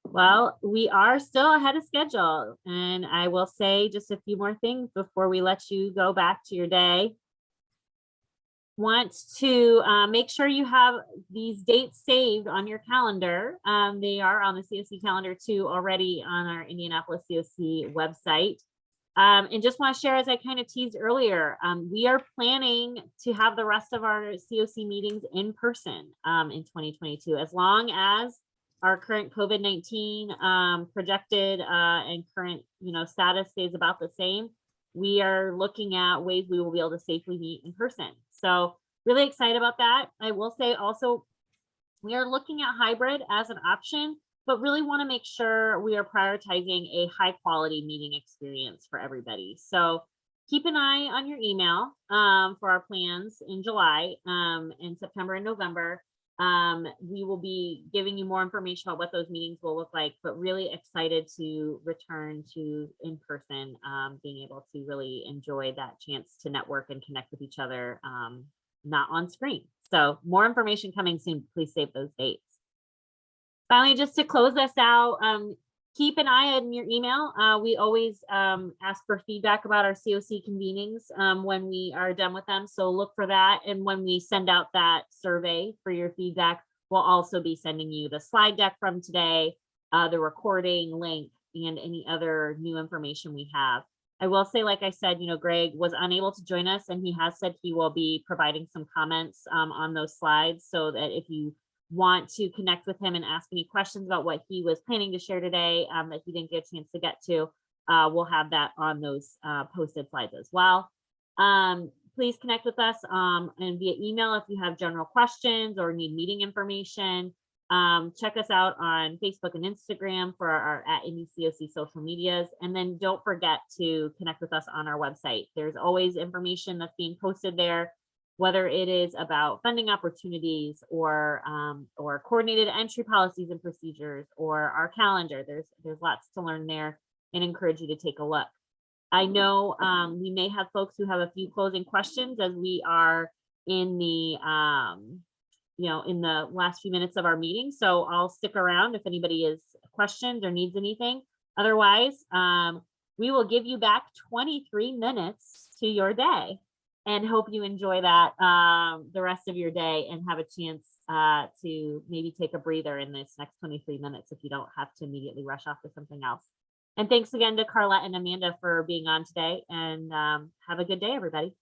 Well, we are still ahead of schedule, and I will say just a few more things before we let you go back to your day. Want to make sure you have these dates saved on your calendar. They are on the CoC calendar too already on our Indianapolis CoC website. And just want to share, as I kind of teased earlier, we are planning to have the rest of our CoC meetings in person in 2022, as long as our current COVID-19 projected and current status stays about the same. We are looking at ways we will be able to safely meet in person. So really excited about that. I will say also, we are looking at hybrid as an option, but really want to make sure we are prioritizing a high quality meeting experience for everybody. So keep an eye on your email for our plans in July and September and November. We will be giving you more information about what those meetings will look like, but really excited to return to in person, being able to really enjoy that chance to network and connect with each other, not on screen. So more information coming soon. Please save those dates. Finally, just to close us out, keep an eye on your email. We always ask for feedback about our CoC convenings when we are done with them. So look for that. And when we send out that survey for your feedback, we'll also be sending you the slide deck from today, the recording link, and any other new information we have. I will say, like I said, Greg was unable to join us, and he has said he will be providing some comments on those slides, so that if you want to connect with him and ask any questions about what he was planning to share today that he didn't get a chance to get to, we'll have that on those posted slides as well. Please connect with us and via email if you have general questions or need meeting information. Check us out on Facebook and Instagram for our @IndyCoC social medias. And then don't forget to connect with us on our website. There's always information that's being posted there, whether it is about funding opportunities or coordinated entry policies and procedures or our calendar. There's lots to learn there, and encourage you to take a look. I know we may have folks who have a few closing questions as we are in the in the last few minutes of our meeting. So I'll stick around if anybody has questions or needs anything. Otherwise, we will give you back 23 minutes to your day, and hope you enjoy that the rest of your day and have a chance to maybe take a breather in this next 23 minutes if you don't have to immediately rush off to something else. And thanks again to Carlette and Amanda for being on today, and have a good day, everybody.